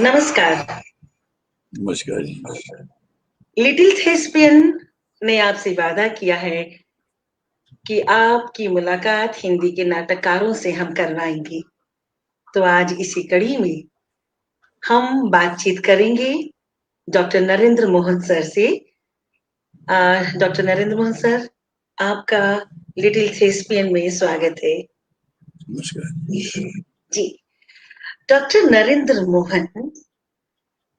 नमस्कार। नमस्कार जी। Little thespian ने आपसे वादा किया है कि आपकी मुलाकात हिंदी के नाटककारों से हम करवाएंगे। तो आज इसी कड़ी में हम बातचीत करेंगे डॉक्टर नरेंद्र मोहन सर से। डॉक्टर नरेंद्र मोहन सर, आपका लिटिल थेस्पियन में स्वागत है। नमस्कार जी, डॉक्टर नरेंद्र मोहन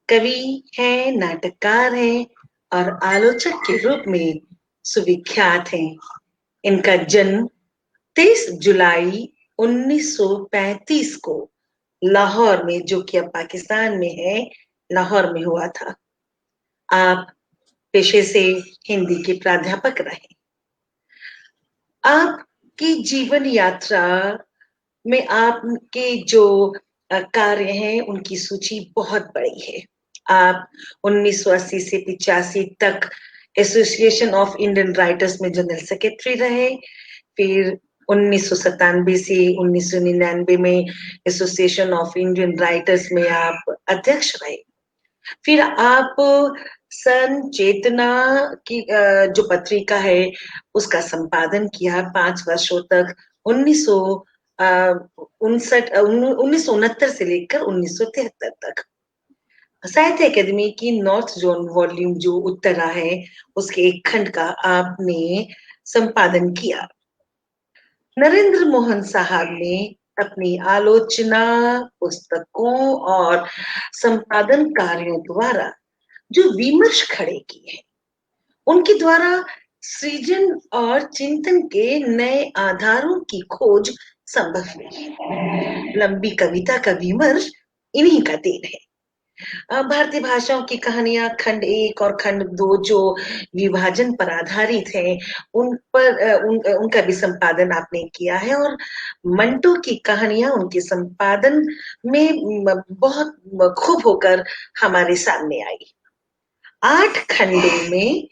कवि हैं, नाटककार हैं और आलोचक के रूप में सुविख्यात हैं। इनका जन्म 23 जुलाई 1935 को लाहौर में, जो कि अब पाकिस्तान में है, लाहौर में हुआ था। आप पेशे से हिंदी के प्राध्यापक रहे। आपकी जीवन यात्रा में आपके जो कार्य हैं उनकी सूची बहुत बड़ी है। आप 1980 से 85 तक एसोसिएशन ऑफ इंडियन राइटर्स में जनरल सेक्रेटरी रहे। फिर 1997 से 1999 में एसोसिएशन ऑफ इंडियन राइटर्स में आप अध्यक्ष रहे। फिर आप सन चेतना की जो पत्रिका है उसका संपादन किया 5 वर्षों तक, 1969 से लेकर 1973 तक। साहित्य अकादमी की नॉर्थ जोन वॉल्यूम जो उत्तरा है उसके एक खंड का आपने संपादन किया। नरेंद्र मोहन साहब ने अपनी आलोचना, पुस्तकों और संपादन कार्यों द्वारा जो विमर्श खड़े किए हैं उनके द्वारा सृजन और चिंतन के नए आधारों की खोज संभव हुई। लंबी कविता का विमर्श इन्हीं का देन है। भारतीय भाषाओं की कहानियां खंड 1 और खंड 2 जो विभाजन पर आधारित है उन पर उनका भी संपादन आपने किया है, और मंटो की कहानियां उनके संपादन में बहुत खूब होकर हमारे सामने आई। 8 खंडों में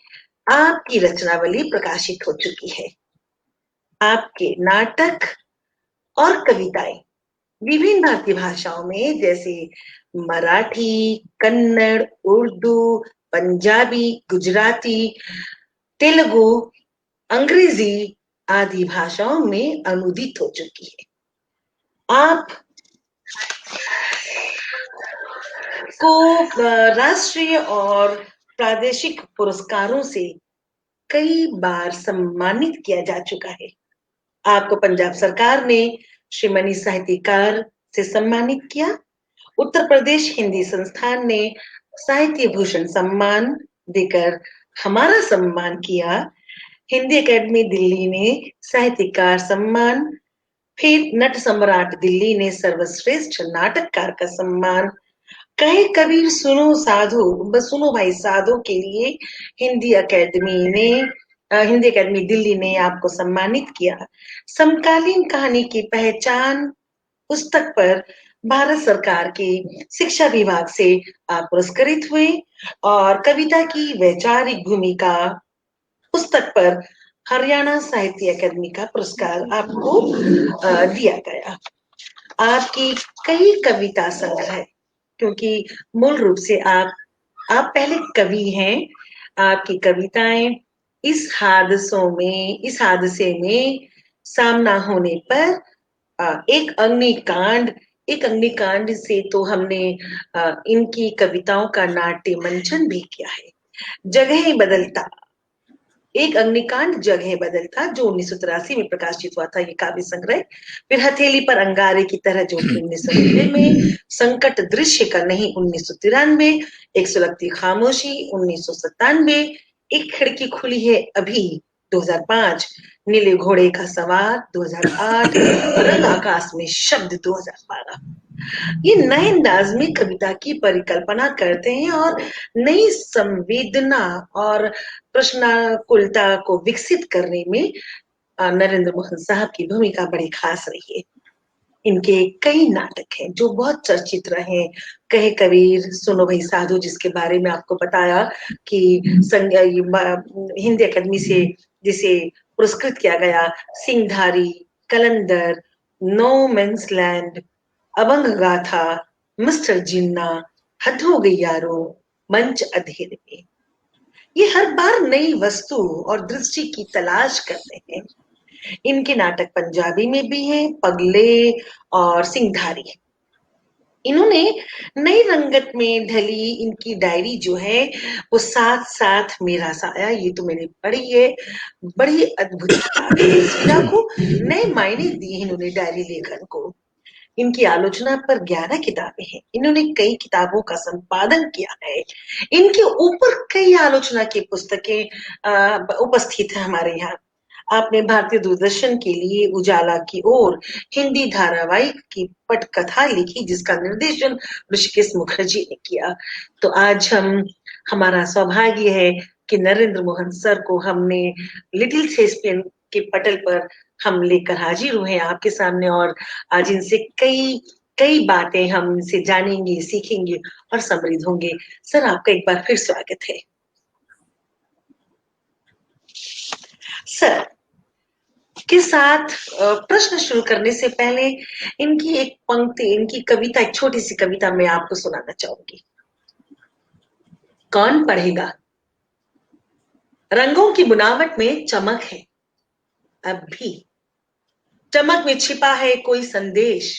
आपकी रचनावली प्रकाशित हो चुकी है। आपके नाटक और कविताएं विभिन्न भारतीय भाषाओं में जैसे मराठी, कन्नड़, उर्दू, पंजाबी, गुजराती, तेलुगु, अंग्रेजी आदि भाषाओं में अनुदित हो चुकी है। आप को राष्ट्रीय और प्रादेशिक पुरस्कारों से कई बार सम्मानित किया जा चुका है। आपको पंजाब सरकार ने श्रीमणी साहित्यकार से सम्मानित किया। उत्तर प्रदेश हिंदी संस्थान ने साहित्य भूषण सम्मान देकर हमारा सम्मान किया। हिंदी एकेडमी दिल्ली ने साहित्यकार सम्मान, फिर नट सम्राट दिल्ली ने सर्वश्रेष्ठ नाटककार का सम्मान, कहे कबीर सुनो साधु, बस सुनो भाई साधु के लिए हिंदी एकेडमी दिल्ली ने आपको सम्मानित किया। समकालीन कहानी की पहचान पुस्तक पर भारत सरकार के शिक्षा विभाग से आप पुरस्कृत हुए, और कविता की वैचारिक भूमिका पुस्तक पर हरियाणा साहित्य अकादमी का पुरस्कार आपको दिया गया। आपकी कई कविता संग्रह, क्योंकि मूल रूप से आप पहले कवि हैं। आपकी कविताएं इस हादसे में सामना होने पर एक अग्निकांड से तो हमने इनकी कविताओं का नाट्य मंचन भी किया है। जगह बदलता, एक अग्निकांड जगह बदलता जो 1983 में प्रकाशित हुआ था, ये काव्य संग्रह। फिर हथेली पर अंगारे की तरह जो कि 1990 में, संकट दृश्य का नहीं 1993, एक सुलगती खामोशी 1997, एक खिड़की खुली है अभी 2005, नीले घोड़े का सवार 2008, रंग आकाश में शब्द 2012। ये नए नाज़्मी कविता की परिकल्पना करते हैं और नई संवेदना और प्रश्नाकुलता को विकसित करने में नरेंद्र मोहन साहब की भूमिका बड़ी खास रही है। इनके कई नाटक हैं जो बहुत चर्चित रहे। कहे कबीर सुनो भाई साधु, जिसके बारे में आपको बताया कि हिंदी अकादमी से जिसे पुरस्कृत किया गया, सिंहधारी, कलंदर, नो मेंस लैंड, अभंग गाथा, मिस्टर जिन्ना, हद हो गई यारो मंच अधेरे में। ये हर बार नई वस्तु और दृष्टि की तलाश करते हैं। इनके नाटक पंजाबी में भी हैं, पगले और सिंघारी। इन्होंने नई रंगत में ढली इनकी डायरी जो है वो साथ साथ मेरा साया, ये तो मैंने पढ़ी है। बड़ी अद्भुत किताब है। इस विधा को नए मायने दिए इन्होंने डायरी लेखन को। इनकी आलोचना पर 11 किताबें हैं। इन्होंने कई किताबों का संपादन किया है। इनके ऊपर कई आलोचना की पुस्तकें उपस्थित है हमारे यहाँ। आपने भारतीय दूरदर्शन के लिए उजाला की ओर हिंदी धारावाहिक की पटकथा लिखी जिसका निर्देशन ऋषिकेश मुखर्जी ने किया। तो आज हमारा सौभाग्य है कि नरेंद्र मोहन सर को हमने लिटिल शेक्सपियर के पटल पर हम लेकर हाजिर हुए हैं आपके सामने, और आज इनसे कई कई बातें हम इनसे जानेंगे, सीखेंगे और समृद्ध होंगे। सर, आपका एक बार फिर स्वागत है। सर के साथ प्रश्न शुरू करने से पहले इनकी एक पंक्ति, इनकी कविता, एक छोटी सी कविता मैं आपको सुनाना चाहूंगी। कौन पढ़ेगा? रंगों की बुनावट में चमक है अब भी, चमक में छिपा है कोई संदेश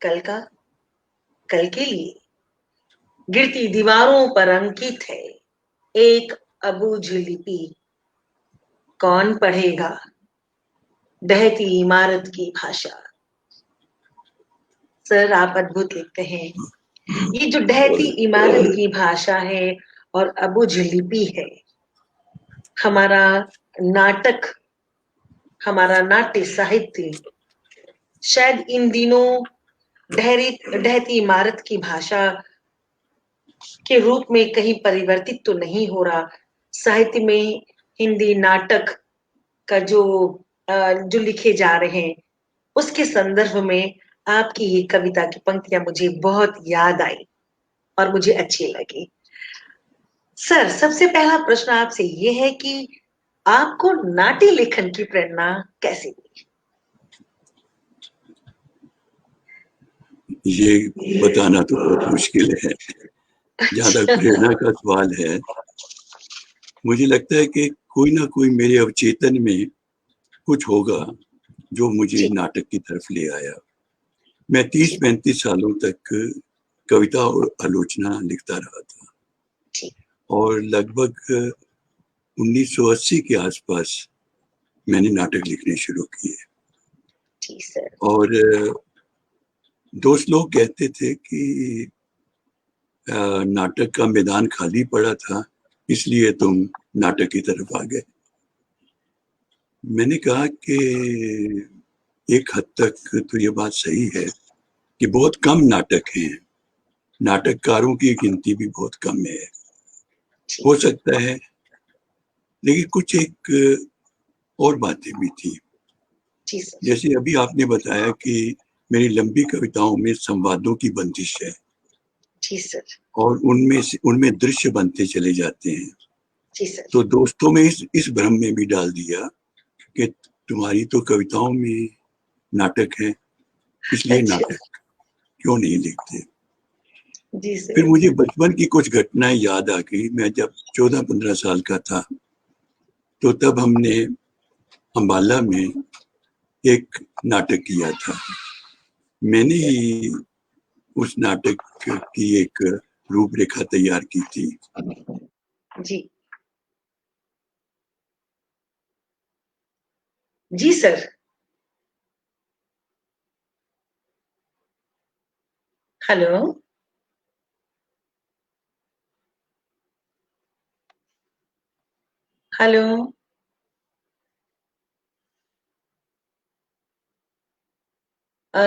कल का, कल के लिए। गिरती दीवारों पर अंकित है एक अबूझ लिपि। कौन पढ़ेगा ढहती इमारत की भाषा? सर, आप अद्भुत लिखते हैं। ये जो ढहती इमारत की भाषा है और अबूझ लिपि है, हमारा नाटक, हमारा नाट्य साहित्य शायद इन दिनों ढहती इमारत की भाषा के रूप में कहीं परिवर्तित तो नहीं हो रहा। साहित्य में हिंदी नाटक का जो लिखे जा रहे हैं उसके संदर्भ में आपकी ये कविता की पंक्तियां मुझे बहुत याद आई और मुझे अच्छी लगी। सर, सबसे पहला प्रश्न आपसे ये है कि आपको नाट्य लेखन की प्रेरणा कैसे मिली? ये बताना तो बहुत मुश्किल है। जहां तक प्रेरणा का सवाल है, मुझे लगता है कि कोई ना कोई मेरे अवचेतन में कुछ होगा जो मुझे जी नाटक की तरफ ले आया। मैं 30-35 सालों तक कविता और आलोचना लिखता रहा था जी और लगभग 1980 के आसपास मैंने नाटक लिखने शुरू किए। जी सर। और दोस्त लोग कहते थे कि नाटक का मैदान खाली पड़ा था, इसलिए तुम नाटक की तरफ आ गए। मैंने कहा कि एक हद तक तो ये बात सही है कि बहुत कम नाटक हैं, नाटककारों की गिनती भी बहुत कम है। हो सकता है, लेकिन कुछ एक और बातें भी थी। जी सर। जैसे अभी आपने बताया कि मेरी लंबी कविताओं में संवादों की बंदिश है जी सर। और उनमें दृश्य बनते चले जाते हैं। जी सर। तो दोस्तों में इस भ्रम में भी डाल दिया कि तुम्हारी तो कविताओं में नाटक है, इसलिए अच्छा। नाटक क्यों नहीं लिखते। जी फिर सर। मुझे बचपन की कुछ घटनाएं याद आ गई। मैं जब 14-15 साल का था तो तब हमने अम्बाला में एक नाटक किया था। मैंने ही उस नाटक की एक रूपरेखा तैयार की थी। जी जी सर। हेलो। हेलो।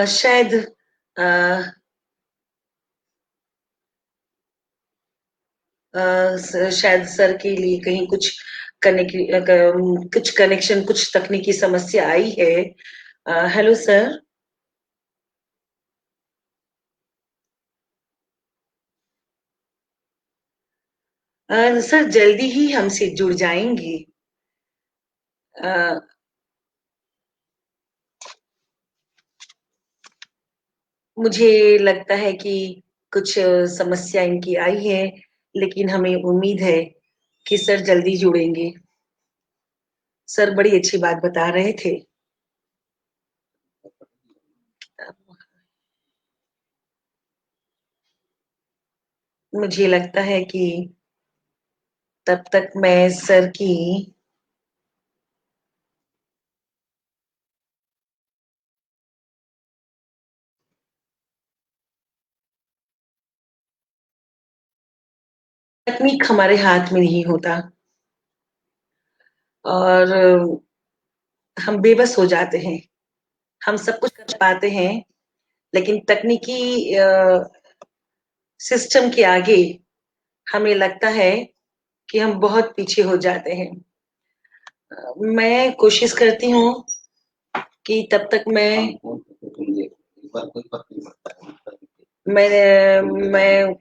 शायद अ, शायद सर के लिए कहीं कुछ कनेक्शन, कुछ तकनीकी समस्या आई है। Hello sir. सर जल्दी ही हमसे जुड़ जाएंगे। अ, मुझे लगता है कि कुछ समस्या इनकी आई है, लेकिन हमें उम्मीद है कि सर जल्दी जुड़ेंगे। सर बड़ी अच्छी बात बता रहे थे। मुझे लगता है कि तब तक मैं सर की तकनीक हमारे हाथ में नहीं होता और हम बेबस हो जाते हैं। हम सब कुछ कर पाते हैं, लेकिन तकनीकी सिस्टम के आगे हमें लगता है कि हम बहुत पीछे हो जाते हैं। मैं कोशिश करती हूँ कि तब तक मैं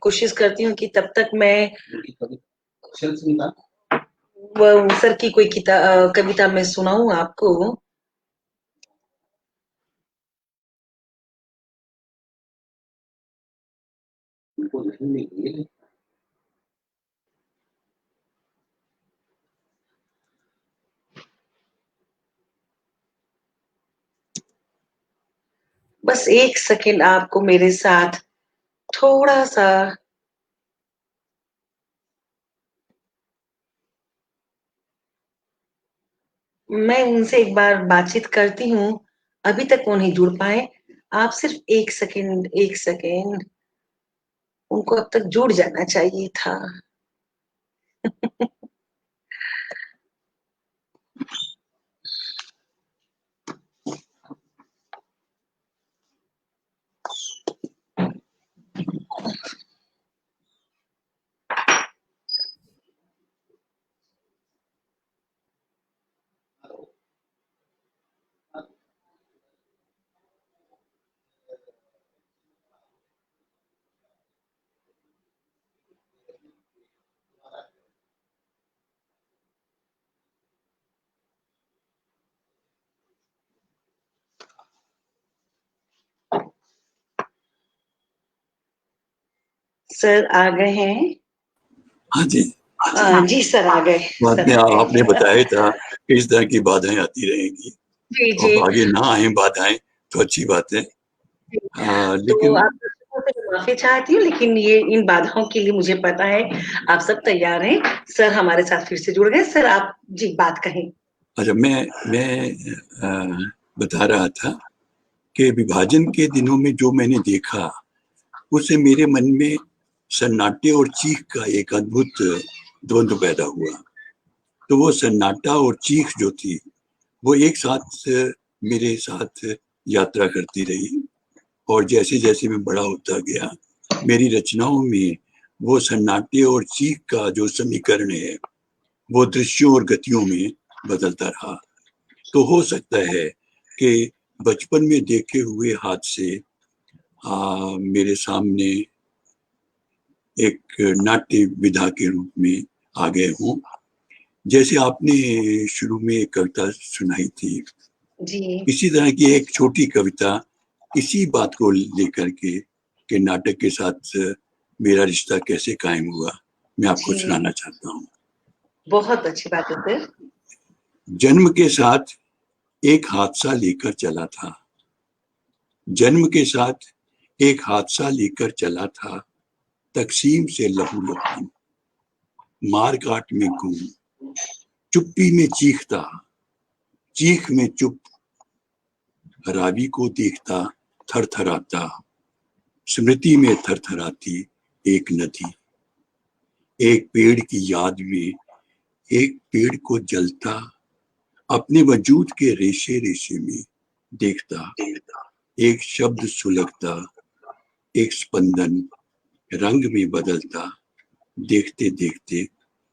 कोशिश करती हूँ कि तब तक मैं सर की कोई कविता मैं सुनाऊं आपको। बस एक सेकंड आपको मेरे साथ थोड़ा सा मैं उनसे एक बार बातचीत करती हूँ। अभी तक वो नहीं जुड़ पाए। आप सिर्फ एक सेकंड, एक सेकंड। उनको अब तक जुड़ जाना चाहिए था। सर आ गए हैं। हाँ जी। जी सर आ गए। बाद सर में आ गए। आपने बताया था कि इस तरह की बाधाएं आती रहेंगी, जी जी और आगे ना आए बाधाएं तो अच्छी बात है। जी। तो लेकिन आप दर्शकों से माफी चाहती हूँ, लेकिन ये इन बाधाओं के लिए मुझे पता है आप सब तैयार हैं। सर हमारे साथ फिर से जुड़ गए। सर आप जी बात कहें। अच्छा, मैं बता रहा था कि विभाजन के दिनों में जो मैंने देखा, उससे मेरे मन में सन्नाटे और चीख का एक अद्भुत द्वंद्व पैदा हुआ। तो वो सन्नाटा और चीख जो थी, वो एक साथ मेरे साथ यात्रा करती रही। और जैसे जैसे मैं बड़ा होता गया, मेरी रचनाओं में वो सन्नाटे और चीख का जो समीकरण है, वो दृश्यों और गतियों में बदलता रहा। तो हो सकता है कि बचपन में देखे हुए हादसे मेरे सामने एक नाट्य विधा के रूप में आ गए हों। जैसे आपने शुरू में एक कविता सुनाई थी, जी इसी तरह की एक छोटी कविता इसी बात को लेकर के नाटक के साथ मेरा रिश्ता कैसे कायम हुआ, मैं आपको जी सुनाना चाहता हूँ। बहुत अच्छी बात है सर। जन्म के साथ एक हादसा लेकर चला था। जन्म के साथ एक हादसा लेकर चला था। तकसीम से लहू लुहान, मार काट में गुम, चुप्पी में चीखता, चीख में चुप, रावी को देखता थरथराता, स्मृति में थरथराती एक नदी, एक पेड़ की याद में एक पेड़ को जलता, अपने वजूद के रेशे रेशे में देखता, एक शब्द सुलगता, एक स्पंदन रंग में बदलता, देखते देखते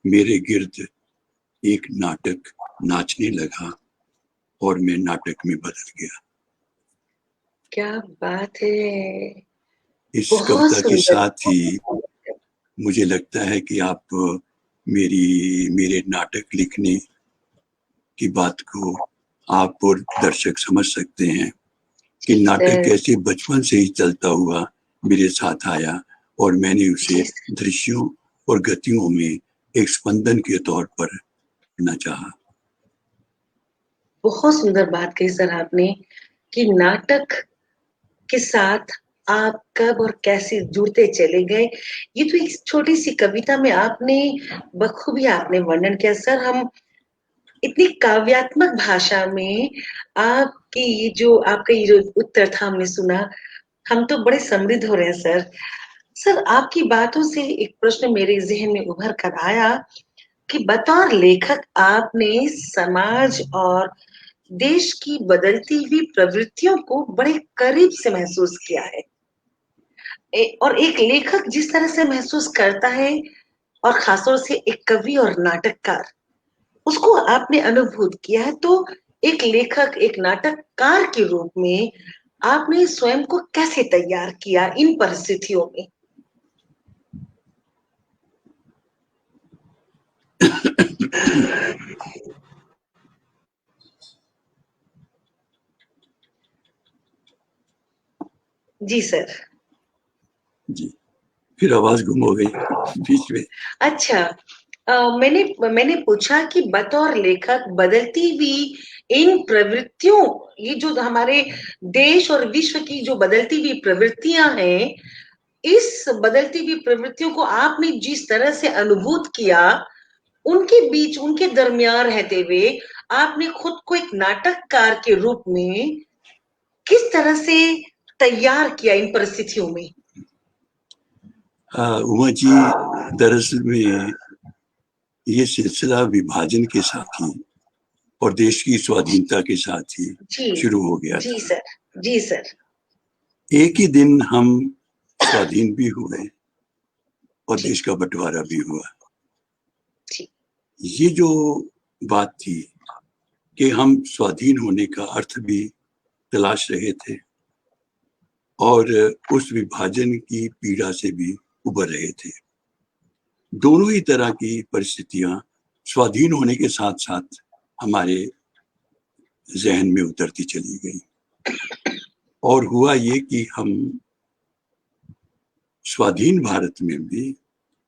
मेरे गिर्द एक नाटक नाचने लगा और मैं नाटक में बदल गया। क्या बात है। इस बहुत कविता के सुंदर। साथ ही मुझे लगता है कि आप मेरे नाटक लिखने की बात को आप और दर्शक समझ सकते हैं कि जी नाटक सर। कैसे बचपन से ही चलता हुआ मेरे साथ आया और मैंने उसे जी, दृश्यों और गतियों में एक स्पंदन के तौर पर करना चाहा। बहुत सुंदर बात कही सर आपने कि नाटक के साथ आप कब और कैसे जुड़ते चले गए। ये तो एक छोटी सी कविता में आपने बखूबी आपने वर्णन किया सर। हम इतनी काव्यात्मक भाषा में आपकी ये जो आपका ये जो उत्तर था हमने सुना, हम तो बड़े समृद्ध हो रहे हैं सर। सर आपकी बातों से एक प्रश्न मेरे ज़हन में उभर कर आया कि बतौर लेखक आपने समाज और देश की बदलती हुई प्रवृत्तियों को बड़े करीब से महसूस किया है। और एक लेखक जिस तरह से महसूस करता है और खासतौर से एक कवि और नाटककार उसको आपने अनुभूत किया है, तो एक लेखक एक नाटककार के रूप में आपने स्वयं को कैसे तैयार किया इन परिस्थितियों में? जी सर। जी, फिर आवाज गुम हो गई बीच में। अच्छा, मैंने मैंने पूछा कि बतौर लेखक बदलती हुई इन प्रवृत्तियों, ये जो हमारे देश और विश्व की जो बदलती हुई प्रवृत्तियां हैं, इस बदलती हुई प्रवृत्तियों को आपने जिस तरह से अनुभूत किया, उनके बीच उनके दरमियान रहते हुए आपने खुद को एक नाटककार के रूप में किस तरह से तैयार किया इन परिस्थितियों में? उमा जी, दरअसल में ये सिलसिला विभाजन के साथ ही और देश की स्वाधीनता के साथ ही जी, शुरू हो गया जी था। सर, जी सर। एक ही दिन हम स्वाधीन भी हुए और जी, देश का बंटवारा भी हुआ। जी, ये जो बात थी कि हम स्वाधीन होने का अर्थ भी तलाश रहे थे और उस विभाजन की पीड़ा से भी उबर रहे थे। दोनों ही तरह की परिस्थितियां स्वाधीन होने के साथ साथ हमारे जहन में उतरती चली गई और हुआ ये कि हम स्वाधीन भारत में भी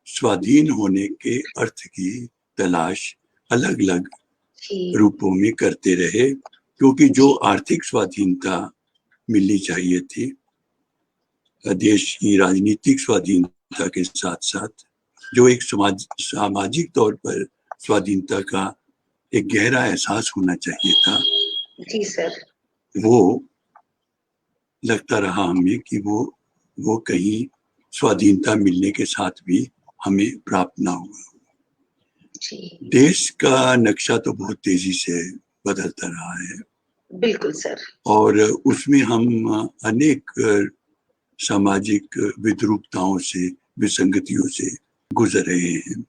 स्वाधीन होने के अर्थ की तलाश अलग अलग जी, रूपों में करते रहे, क्योंकि जो जी, आर्थिक स्वाधीनता मिलनी चाहिए थी, देश की राजनीतिक स्वाधीनता के साथ साथ जो एक सामाजिक तौर पर स्वाधीनता का एक गहरा एहसास होना चाहिए था, जी सर। वो लगता रहा हमें कि वो कहीं स्वाधीनता मिलने के साथ भी हमें प्राप्त ना हुआ। जी, देश का नक्शा तो बहुत तेजी से बदलता रहा है बिल्कुल सर। और उसमें हम अनेक सामाजिक विद्रूपताओं से, विसंगतियों से गुजर रहे हैं।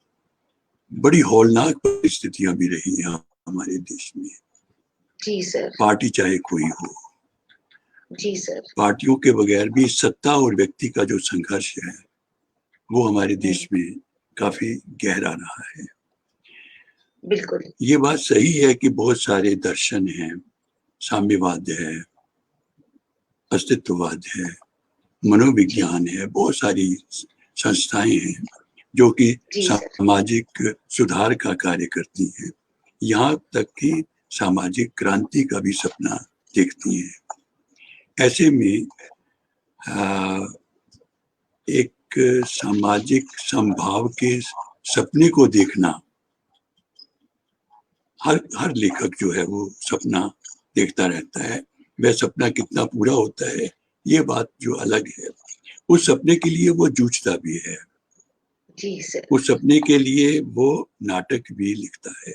बड़ी हौलनाक परिस्थितियां भी रही हैं हमारे देश में। जी सर, पार्टी चाहे कोई हो, जी सर। पार्टियों के बगैर भी सत्ता और व्यक्ति का जो संघर्ष है वो हमारे हुँ, देश में काफी गहरा रहा है। बिल्कुल। ये बात सही है कि बहुत सारे दर्शन हैं, साम्यवाद है, अस्तित्ववाद है, जी, मनोविज्ञान है, बहुत सारी संस्थाएं हैं जो कि जी सर। सामाजिक सुधार का कार्य करती हैं, यहाँ तक कि सामाजिक क्रांति का भी सपना देखती हैं। ऐसे में एक सामाजिक समभाव के सपने को देखना, हर हर लेखक जो है वो सपना देखता रहता है। वह सपना कितना पूरा होता है ये बात जो अलग है, उस सपने के लिए वो जूझता भी है, जी सर। उस सपने के लिए वो नाटक भी लिखता है।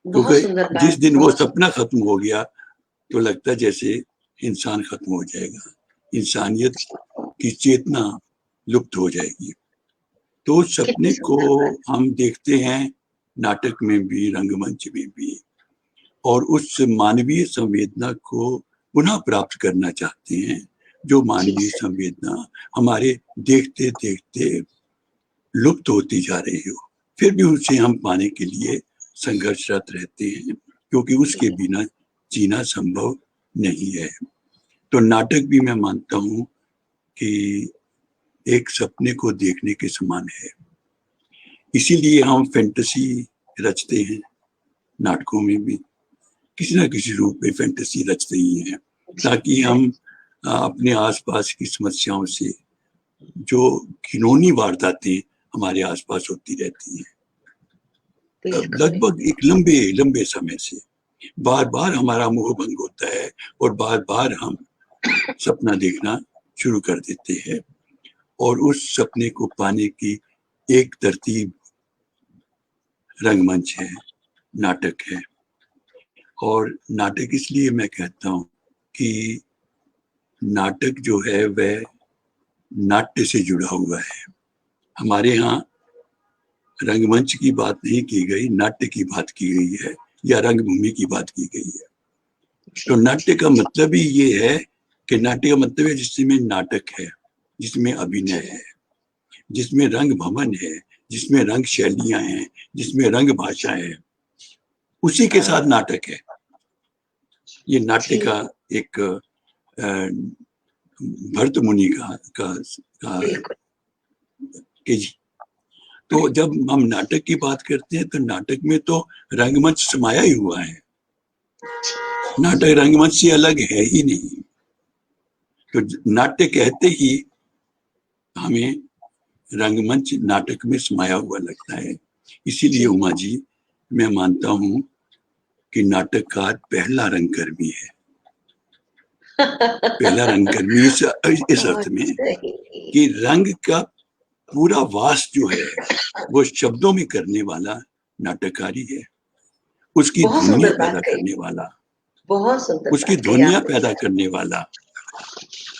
बहुत क्योंकि सुंदर जिस बात, दिन वो बहुत सु सपना खत्म हो गया तो लगता है जैसे इंसान खत्म हो जाएगा, इंसानियत की चेतना लुप्त हो जाएगी। तो उस कितनी सपने को सुंदर बात। हम देखते हैं नाटक में भी, रंगमंच में भी, और उस मानवीय संवेदना को पुनः प्राप्त करना चाहते हैं, जो जी मानवीय सर, संवेदना हमारे देखते देखते लुप्त होती जा रही हो, फिर भी उसे हम पाने के लिए संघर्षरत रहते हैं, क्योंकि उसके जी, बिना जीना संभव नहीं है। तो नाटक भी मैं मानता हूँ कि एक सपने को देखने के समान है। इसीलिए हम फैंटेसी रचते हैं, नाटकों में भी किसी ना किसी रूप में फैंटेसी रचते ही हैं, ताकि हम अपने आसपास की समस्याओं से, जो घिनौनी वारदातें हमारे आसपास होती रहती हैं, लगभग एक लंबे लंबे समय से बार बार हमारा मोह भंग होता है और बार बार हम सपना देखना शुरू कर देते हैं, और उस सपने को पाने की एक तरतीब रंगमंच है, नाटक है। और नाटक इसलिए मैं कहता हूँ कि नाटक जो है वह नाट्य से जुड़ा हुआ है। हमारे यहाँ रंगमंच की बात नहीं की गई, नाट्य की बात की गई है, या रंगभूमि की बात की गई है। तो नाट्य का मतलब ही ये है कि नाट्य का मतलब है जिसमें नाटक है, जिसमें अभिनय है, जिसमें रंग भवन है, जिसमें रंग शैलियां हैं, जिसमें रंग भाषा है, उसी के साथ नाटक है। ये नाट्य का एक भरत मुनि का जी। तो जब हम नाटक की बात करते हैं तो नाटक में तो रंगमंच समाया ही हुआ है, नाटक रंगमंच से अलग है ही नहीं। तो नाट्य कहते ही हमें रंगमंच नाटक में समाया हुआ लगता है। इसीलिए उमा जी, मैं मानता हूं कि नाटककार पहला रंगकर्मी है। पहला रंगकर्मी इस अर्थ में कि रंग का पूरा वास जो है वो शब्दों में करने वाला नाटककार ही है। उसकी ध्वनियां पैदा करने वाला, उसकी ध्वनियां पैदा करने वाला,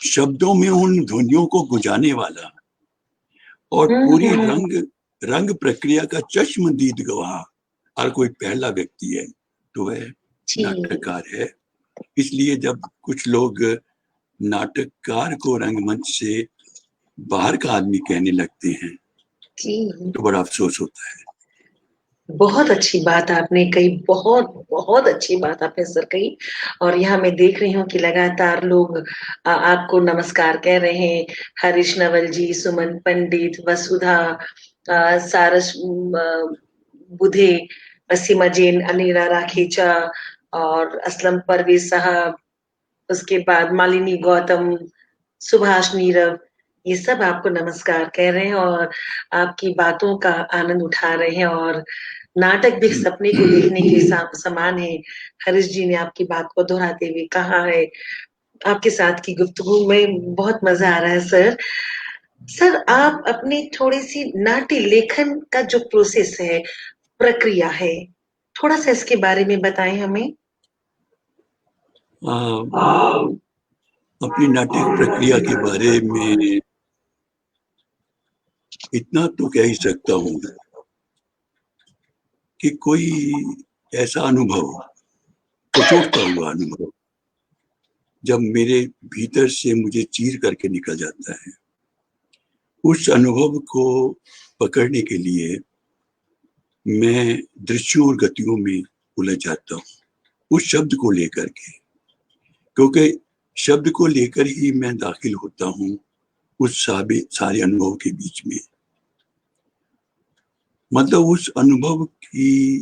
शब्दों में उन ध्वनियों को गुंजाने वाला, और पूरी रंग प्रक्रिया का चश्मदीद गवाह और कोई पहला व्यक्ति है तो वह नाटककार है। इसलिए जब कुछ लोग नाटककार को रंगमंच से बाहर का आदमी कहने लगते हैं तो बड़ा अफसोस होता है। बहुत अच्छी बात आपने कही, बहुत बहुत अच्छी बात आपने सर कही। और यहाँ मैं देख रही हूँ कि लगातार लोग आपको नमस्कार कह रहे हैं। हरीश नवल जी, सुमन पंडित, वसुधा, सारस बुधे, सीमा जैन, अनीरा राखेचा और असलम परवेज साहब, उसके बाद मालिनी गौतम, सुभाष नीरव, ये सब आपको नमस्कार कह रहे हैं और आपकी बातों का आनंद उठा रहे हैं। और नाटक भी सपने को देखने के समान है। हरीश जी ने आपकी बात को दोहराते हुए कहा है। आपके साथ की गुफ्तगू में बहुत मजा आ रहा है सर। सर, आप अपनी थोड़ी सी नाट्य लेखन का जो प्रोसेस है, प्रक्रिया है, थोड़ा सा इसके बारे में बताएं हमें। अपनी नाट्य प्रक्रिया के बारे में इतना तो कह ही सकता हूँ कि कोई ऐसा अनुभव, कचोटता हुआ अनुभव, जब मेरे भीतर से मुझे चीर करके निकल जाता है, उस अनुभव को पकड़ने के लिए मैं दृश्यों और गतियों में उलझ जाता हूँ, उस शब्द को लेकर के, क्योंकि शब्द को लेकर ही मैं दाखिल होता हूँ उस सारे अनुभव के बीच में। मतलब उस अनुभव की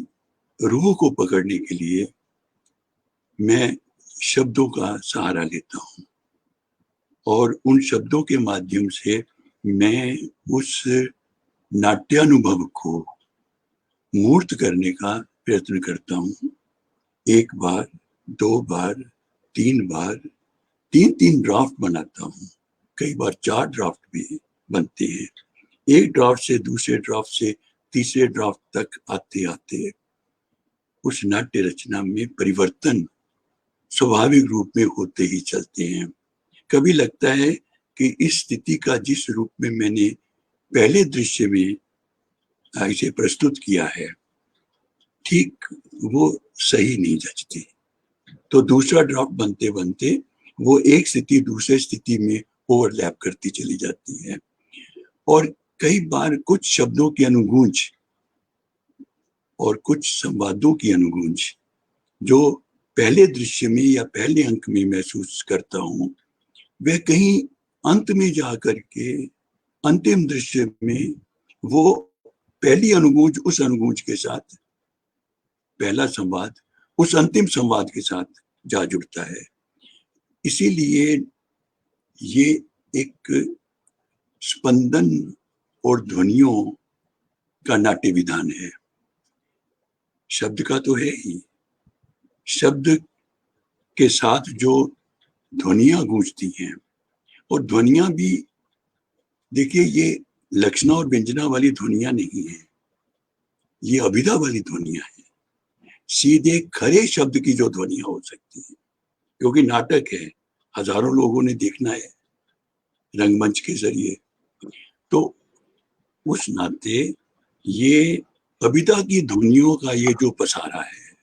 रूह को पकड़ने के लिए मैं शब्दों का सहारा लेता हूँ, और उन शब्दों के माध्यम से मैं उस नाट्यानुभव को मूर्त करने का प्रयत्न करता हूँ। एक बार, दो बार, तीन बार, तीन ड्राफ्ट बनाता हूँ, कई बार 4 ड्राफ्ट भी बनते हैं। एक ड्राफ्ट से दूसरे ड्राफ्ट से तीसरे ड्राफ्ट तक आते आते उस नाट्य रचना में परिवर्तन स्वाभाविक रूप में होते ही चलते हैं। कभी लगता है कि इस स्थिति का जिस रूप में मैंने पहले दृश्य में इसे प्रस्तुत किया है, ठीक वो सही नहीं जचती, तो दूसरा ड्राफ्ट बनते बनते वो एक स्थिति दूसरे स्थिति में ओवरलैप करती चली जाती है। और कई बार कुछ शब्दों की अनुगूंज और कुछ संवादों की अनुगूंज जो पहले दृश्य में या पहले अंक में महसूस करता हूँ, वह कहीं अंत में जाकर के अंतिम दृश्य में वो पहली अनुगूंज उस अनुगूंज के साथ, पहला संवाद उस अंतिम संवाद के साथ जा जुड़ता है। इसीलिए ये एक स्पंदन और ध्वनियों का नाट्य विधान है। शब्द का तो है ही, शब्द के साथ जो ध्वनियां गूंजती हैं, और ध्वनियां भी देखिए, ये लक्षणा और व्यंजना वाली ध्वनियां नहीं है, ये अभिधा वाली ध्वनियां हैं। सीधे खरे शब्द की जो ध्वनियां हो सकती हैं, क्योंकि नाटक है, हजारों लोगों ने देखना है रंगमंच के जरिए, तो उस नाते ये कविता की ध्वनियों का ये जो पसारा है,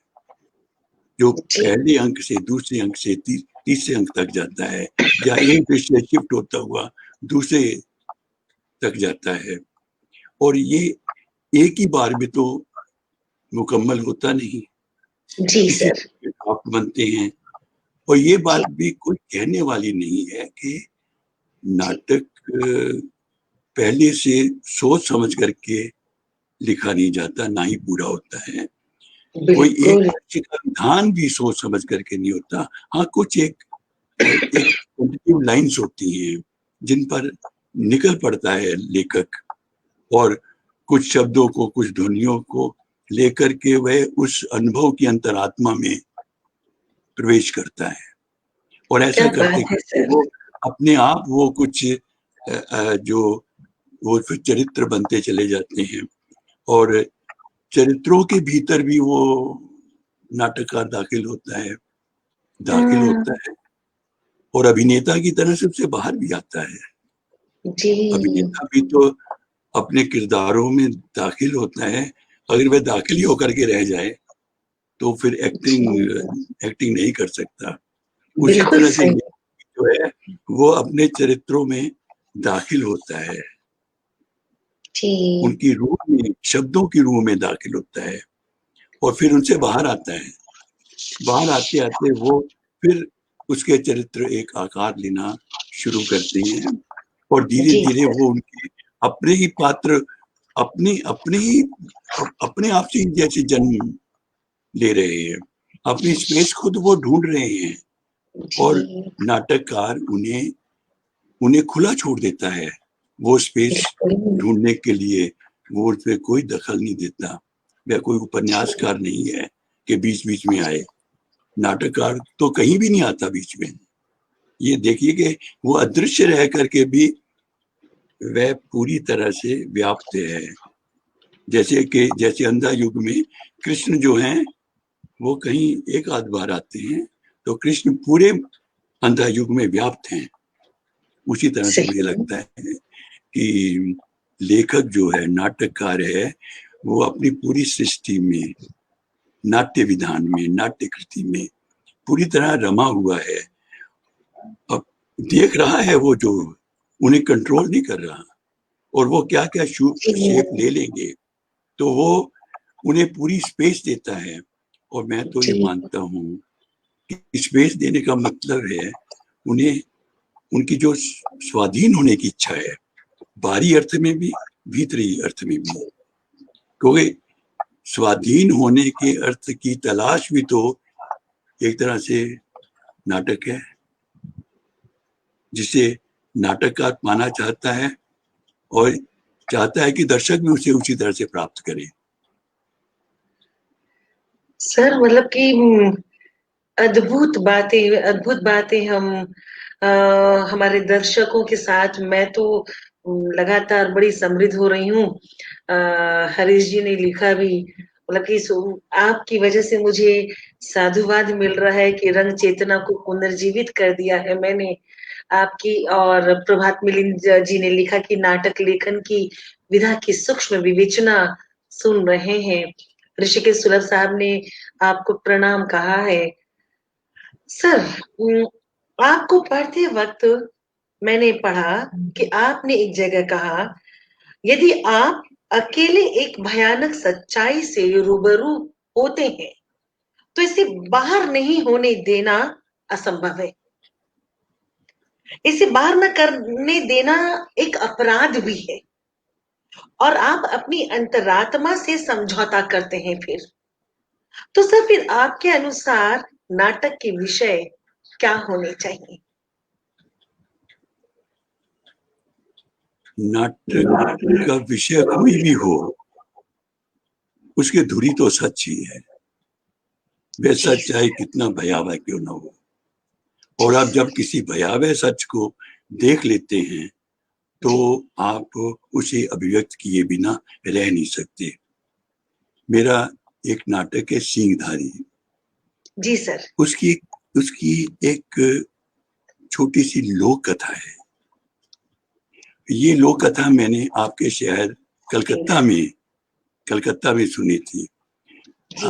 जो पहले अंक से दूसरे अंक से तीसरे अंक तक जाता है, या एक दृश्य शिफ्ट होता हुआ दूसरे तक जाता है, और ये एक ही बार में तो मुकम्मल होता नहीं, जी सर, आप बनते हैं। और ये बात भी कोई कहने वाली नहीं है कि नाटक पहले से सोच समझ करके लिखा नहीं जाता, ना ही पूरा होता है। कोई एक दृश्य का विधान भी सोच समझ करके नहीं होता। हाँ, कुछ एक लाइन्स होती हैं जिन पर निकल पड़ता है लेखक, और कुछ शब्दों को, कुछ ध्वनियों को लेकर के वह उस अनुभव की अंतरात्मा में प्रवेश करता है, और ऐसा करते करते वो अपने आप वो कुछ जो वो फिर चरित्र बनते चले जाते हैं, और चरित्रों के भीतर भी वो नाटककार दाखिल होता है, और अभिनेता की तरह से उससे बाहर भी आता है। अभिनेता भी तो अपने किरदारों में दाखिल होता है। अगर वह दाखिल ही होकर के रह जाए तो फिर एक्टिंग नहीं कर सकता। उसी तरह से जो है वो अपने चरित्रों में दाखिल होता है, उनकी रूह में, शब्दों की रूह में दाखिल होता है, और फिर उनसे बाहर आता है। बाहर आते आते वो फिर उसके चरित्र एक आकार लेना शुरू करते हैं, और धीरे धीरे वो उनके अपने ही पात्र अपने आप से जैसे जन्म ले रहे हैं, अपनी स्पेस खुद वो ढूंढ रहे हैं, और नाटककार उन्हें खुला छोड़ देता है वो स्पेस ढूंढने के लिए। वो उसमें कोई दखल नहीं देता, वह कोई उपन्यासकार नहीं है कि बीच बीच में आए। नाटककार तो कहीं भी नहीं आता बीच में। ये देखिए कि वो अदृश्य रह करके भी वह पूरी तरह से व्याप्त है। जैसे अंधा युग में कृष्ण जो हैं वो कहीं एक आध बार आते हैं, तो कृष्ण पूरे अंधा युग में व्याप्त हैं। उसी तरह से मुझे लगता है कि लेखक जो है, नाटककार है, वो अपनी पूरी सृष्टि में, नाट्य विधान में, नाट्य कृति में पूरी तरह रमा हुआ है। अब देख रहा है वो, जो उन्हें कंट्रोल नहीं कर रहा, और वो क्या क्या शेप ले लेंगे, तो वो उन्हें पूरी स्पेस देता है। और मैं तो ये मानता हूँ कि स्पेस देने का मतलब है उन्हें उनकी जो स्वाधीन होने की इच्छा है, बाहरी अर्थ में भी, भीतरी अर्थ में भी, क्योंकि स्वाधीन होने के अर्थ की तलाश भी तो एक तरह से नाटक है, जिसे नाटककार पाना चाहता है, और चाहता है कि दर्शक भी उसे उसी तरह से प्राप्त करे। सर मतलब कि अद्भुत बातें हम हमारे दर्शकों के साथ, मैं तो लगातार बड़ी समृद्ध हो रही हूँ। हरीश जी ने लिखा भी, मतलब कि आपकी वजह से मुझे साधुवाद मिल रहा है कि रंग चेतना को पुनर्जीवित कर दिया है मैंने आपकी। और प्रभात मिलिंद जी ने लिखा कि नाटक लेखन की विधा की सूक्ष्म विवेचना सुन रहे हैं। ऋषिकेश सुलभ साहब ने आपको प्रणाम कहा है। सर, आपको पढ़ते वक्त मैंने पढ़ा कि आपने एक जगह कहा, यदि आप अकेले एक भयानक सच्चाई से रूबरू होते हैं तो इसे बाहर नहीं होने देना असंभव है। इसे बाहर न करने देना एक अपराध भी है, और आप अपनी अंतरात्मा से समझौता करते हैं फिर। तो सर, फिर आपके अनुसार नाटक के विषय क्या होने चाहिए? नाटक का विषय कोई भी हो, उसकी धुरी तो सच ही है। वह जी सच चाहे कितना भयावह क्यों न हो। और जी आप सर। जब किसी भयावह सच को देख लेते हैं तो जी आप उसे अभिव्यक्त किए बिना रह नहीं सकते। मेरा एक नाटक है सींगधारी। जी सर। उसकी उसकी एक छोटी सी लोक कथा है। ये लोक कथा मैंने आपके शहर जी कलकत्ता में सुनी थी। जी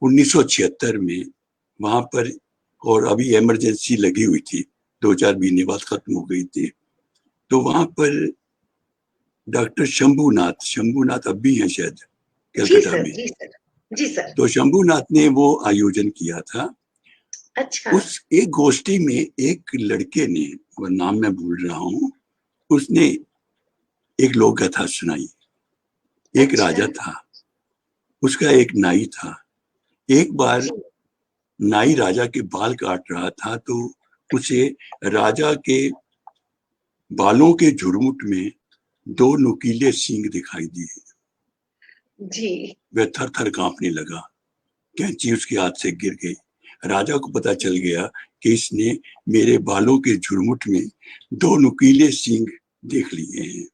1976 में वहां पर, और अभी इमरजेंसी लगी हुई थी, 2-4 महीने बाद खत्म हो गई थी। तो वहां पर डॉक्टर शंभूनाथ अब भी हैं शायद जी कलकत्ता सर। में। जी सर। जी सर। तो शंभूनाथ ने वो आयोजन किया था। अच्छा। उस एक गोष्ठी में एक लड़के ने, और नाम मैं भूल रहा हूँ, उसने एक लोक कथा सुनाई। एक अच्छा। राजा था, उसका एक नाई था। एक बार जी नाई राजा के बाल काट रहा था तो उसे राजा के बालों के झुरमुट में 2 नुकीले सींग दिखाई दिए। जी वह थर थर कांपने लगा। कैंची उसके हाथ से गिर गई। राजा को पता चल गया कि इसने मेरे बालों के झुरमुट में 2 नुकीले सींग देख लिए हैं।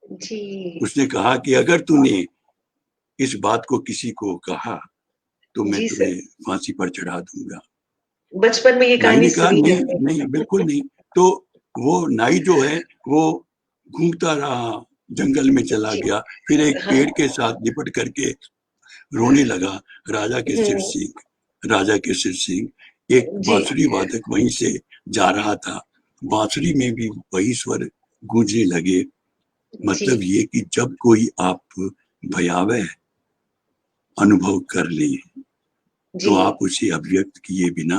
जी उसने कहा कि अगर तूने इस बात को किसी को कहा तो मैं जी सर। तुम्हें फांसी पर चढ़ा दूंगा। बचपन में ये नाई कहानी ने कहा सुनी है नहीं हमने। नहीं, बिल्कुल नहीं। तो वो नाई जो है वो घूमता रहा, जंगल में चला जी गया, फिर एक हाँ। पेड़ के साथ लिपट करके रोने लगा। राजा के सिर हम्म। सिंह राजा के सिर सिंह एक जी बांसुरी वादक वहीं से जा रहा था। बांसुरी में भी वही स्वर गूंजने लगे। जी मतलब ये कि जब कोई आप भयावह अनुभव कर ले जी। तो आप उसे अभिव्यक्त किए बिना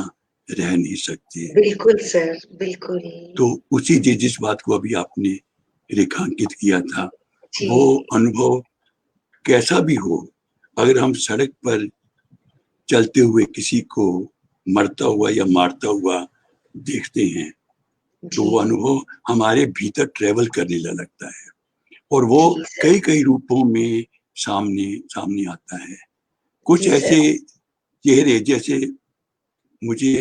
रह नहीं सकते। बिल्कुल सर, बिल्कुल। तो उसी जिस बात को अभी आपने रेखांकित किया था, जी वो अनुभव कैसा भी हो, अगर हम सड़क पर चलते हुए किसी को मरता हुआ या मारता हुआ देखते हैं तो जी वो अनुभव हमारे भीतर ट्रेवल करने लगता है, और वो जी सर। कई कई रूपों में सामने सामने आता है। कुछ जी ऐसे सर। चेहरे, जैसे मुझे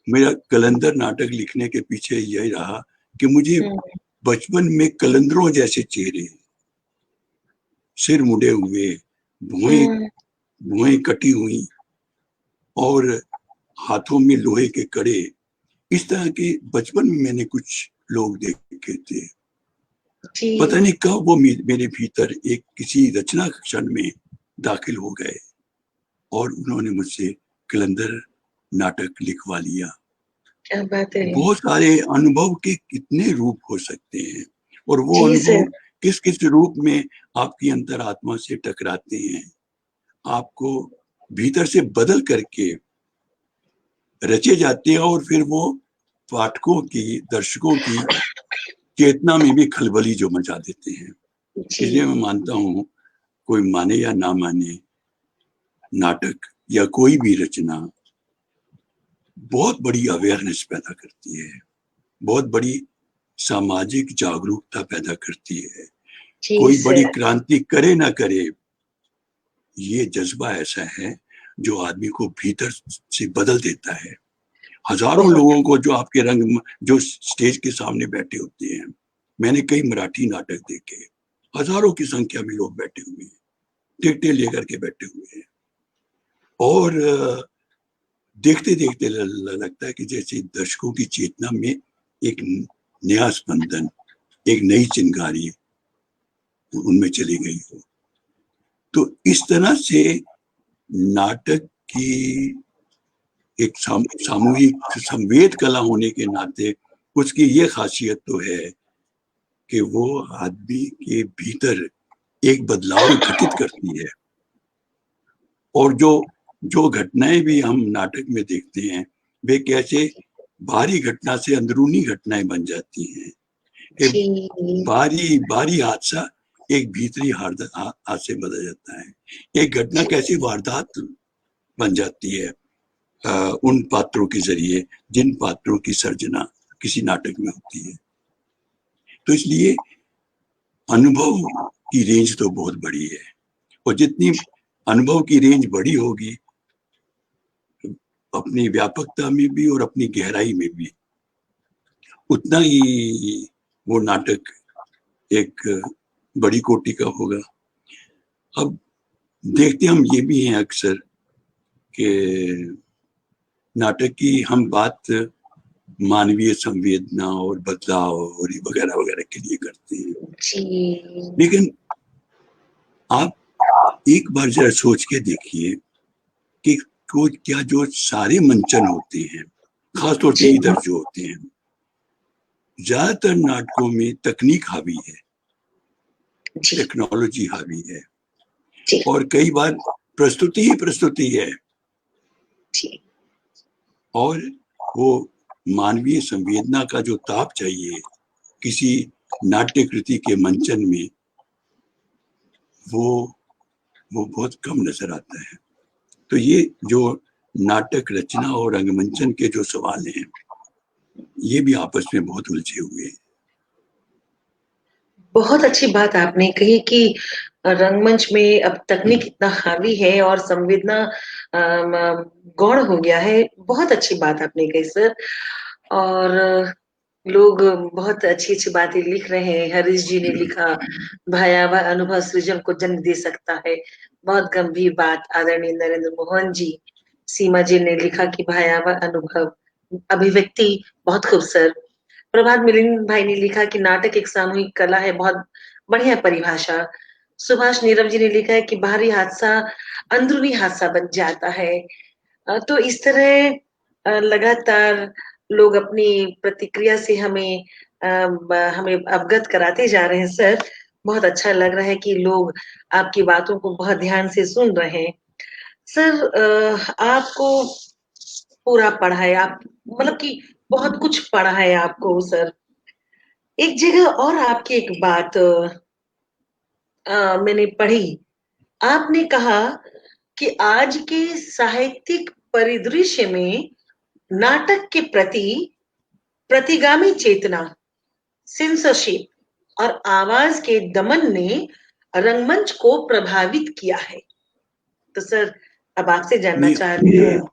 मेरा कलंदर नाटक लिखने के पीछे यही रहा कि मुझे हम्म। बचपन में कलंदरों जैसे चेहरे, सिर मुड़े हुए, भुएं हम्म। भुएं कटी हुई, और हाथों में लोहे के कड़े, इस तरह के बचपन में मैंने कुछ लोग देखे थे। जी पता नहीं कब वो मेरे भीतर एक किसी रचना क्षण में दाखिल हो गए और उन्होंने मुझसे कलंदर नाटक लिखवा लिया। क्या बात है। बहुत सारे अनुभव के कितने रूप हो सकते हैं, और वो जी अनुभव सर। किस किस रूप में आपकी अंतरात्मा से टकराते हैं, आपको भीतर से बदल करके रचे जाते हैं, और फिर वो पाठकों की, दर्शकों की चेतना में भी खलबली जो मचा देते हैं। इसलिए मैं जी मानता हूँ, कोई माने या ना माने, नाटक या कोई भी रचना बहुत बड़ी अवेयरनेस पैदा करती है, बहुत बड़ी सामाजिक जागरूकता पैदा करती है। जी कोई बड़ी सर। क्रांति करे ना करे, ये जज्बा ऐसा है जो आदमी को भीतर से बदल देता है। हजारों बहुत। लोगों को जो आपके रंग, जो स्टेज के सामने बैठे होते हैं, मैंने कई मराठी नाटक देखे, हजारों की संख्या में लोग बैठे हुए हैं, टिकटें लेकर के बैठे हुए हैं, और देखते देखते लगता है कि जैसे दर्शकों की चेतना में एक नया स्पंदन, एक नई चिंगारी उनमें चली गई हो। तो इस तरह से नाटक की एक सामूहिक संवेद कला होने के नाते उसकी ये खासियत तो है कि वो आदमी के भीतर एक बदलाव घटित करती है। और जो जो घटनाएं भी हम नाटक में देखते हैं, वे कैसे बाहरी घटना से अंदरूनी घटनाएं बन जाती हैं। एक जी बाहरी हादसा एक भीतरी हादसे से बदल जाता है। एक घटना कैसी वारदात बन जाती है उन पात्रों के जरिए जिन पात्रों की सर्जना किसी नाटक में होती है। तो इसलिए अनुभव की रेंज तो बहुत बड़ी है, और जितनी अनुभव की रेंज बड़ी होगी अपनी व्यापकता में भी और अपनी गहराई में भी, उतना ही वो नाटक एक बड़ी कोटि का होगा। अब देखते हम ये भी हैं अक्सर कि नाटक की हम बात मानवीय संवेदना और बदलाव और वगैरह वगैरह के लिए करते हैं, जी लेकिन आप एक बार जरा सोच के देखिए कि क्या जो सारे मंचन होते हैं, खासतौर से जी इधर जो होते हैं, ज्यादातर नाटकों में तकनीक हावी है, जी टेक्नोलॉजी हावी है, जी और कई बार प्रस्तुति ही प्रस्तुति है, जी और वो मानवीय संवेदना का जो ताप चाहिए किसी नाट्य कृति के मंचन में, वो वो बहुत कम नजर आता है। तो ये जो नाटक रचना और रंगमंचन के जो सवाल हैं, ये भी आपस में बहुत उलझे हुए हैं। बहुत अच्छी बात आपने कही कि रंगमंच में अब तकनीक इतना हावी है और संवेदना गौण हो गया है। बहुत अच्छी बात आपने कही सर। और लोग बहुत अच्छी-अच्छी बातें लिख रहे हैं। हरीश जी ने लिखा, भयावह अनुभव सृजन को जन्म दे सकता है। बहुत गंभीर बात आदरणीय नरेंद्र मोहन जी। सीमा जी ने लिखा कि भयावह अनुभव, अभिव्यक्ति बहुत खूब सर। प्रभात मिलिंद भाई ने लिखा कि नाटक एक सामूहिक कला है, बहुत बढ़िया परिभाषा। सुभाष नीरव जी ने लिखा है कि बाहरी हादसा अंदरूनी हादसा बन जाता है। तो इस तरह लगातार लोग अपनी प्रतिक्रिया से हमें अवगत कराते जा रहे हैं सर। बहुत अच्छा लग रहा है कि लोग आपकी बातों को बहुत ध्यान से सुन रहे हैं। सर आपको पूरा पढ़ा है आप, मतलब कि बहुत कुछ पढ़ा है आपको सर। एक जगह और आपकी एक बात मैंने पढ़ी। आपने कहा कि आज के साहित्यिक परिदृश्य में नाटक के प्रति प्रतिगामी चेतना, सेंसरशिप और आवाज के दमन ने रंगमंच को प्रभावित किया है। तो सर अब आपसे जानना नहीं, चाहती हूँ।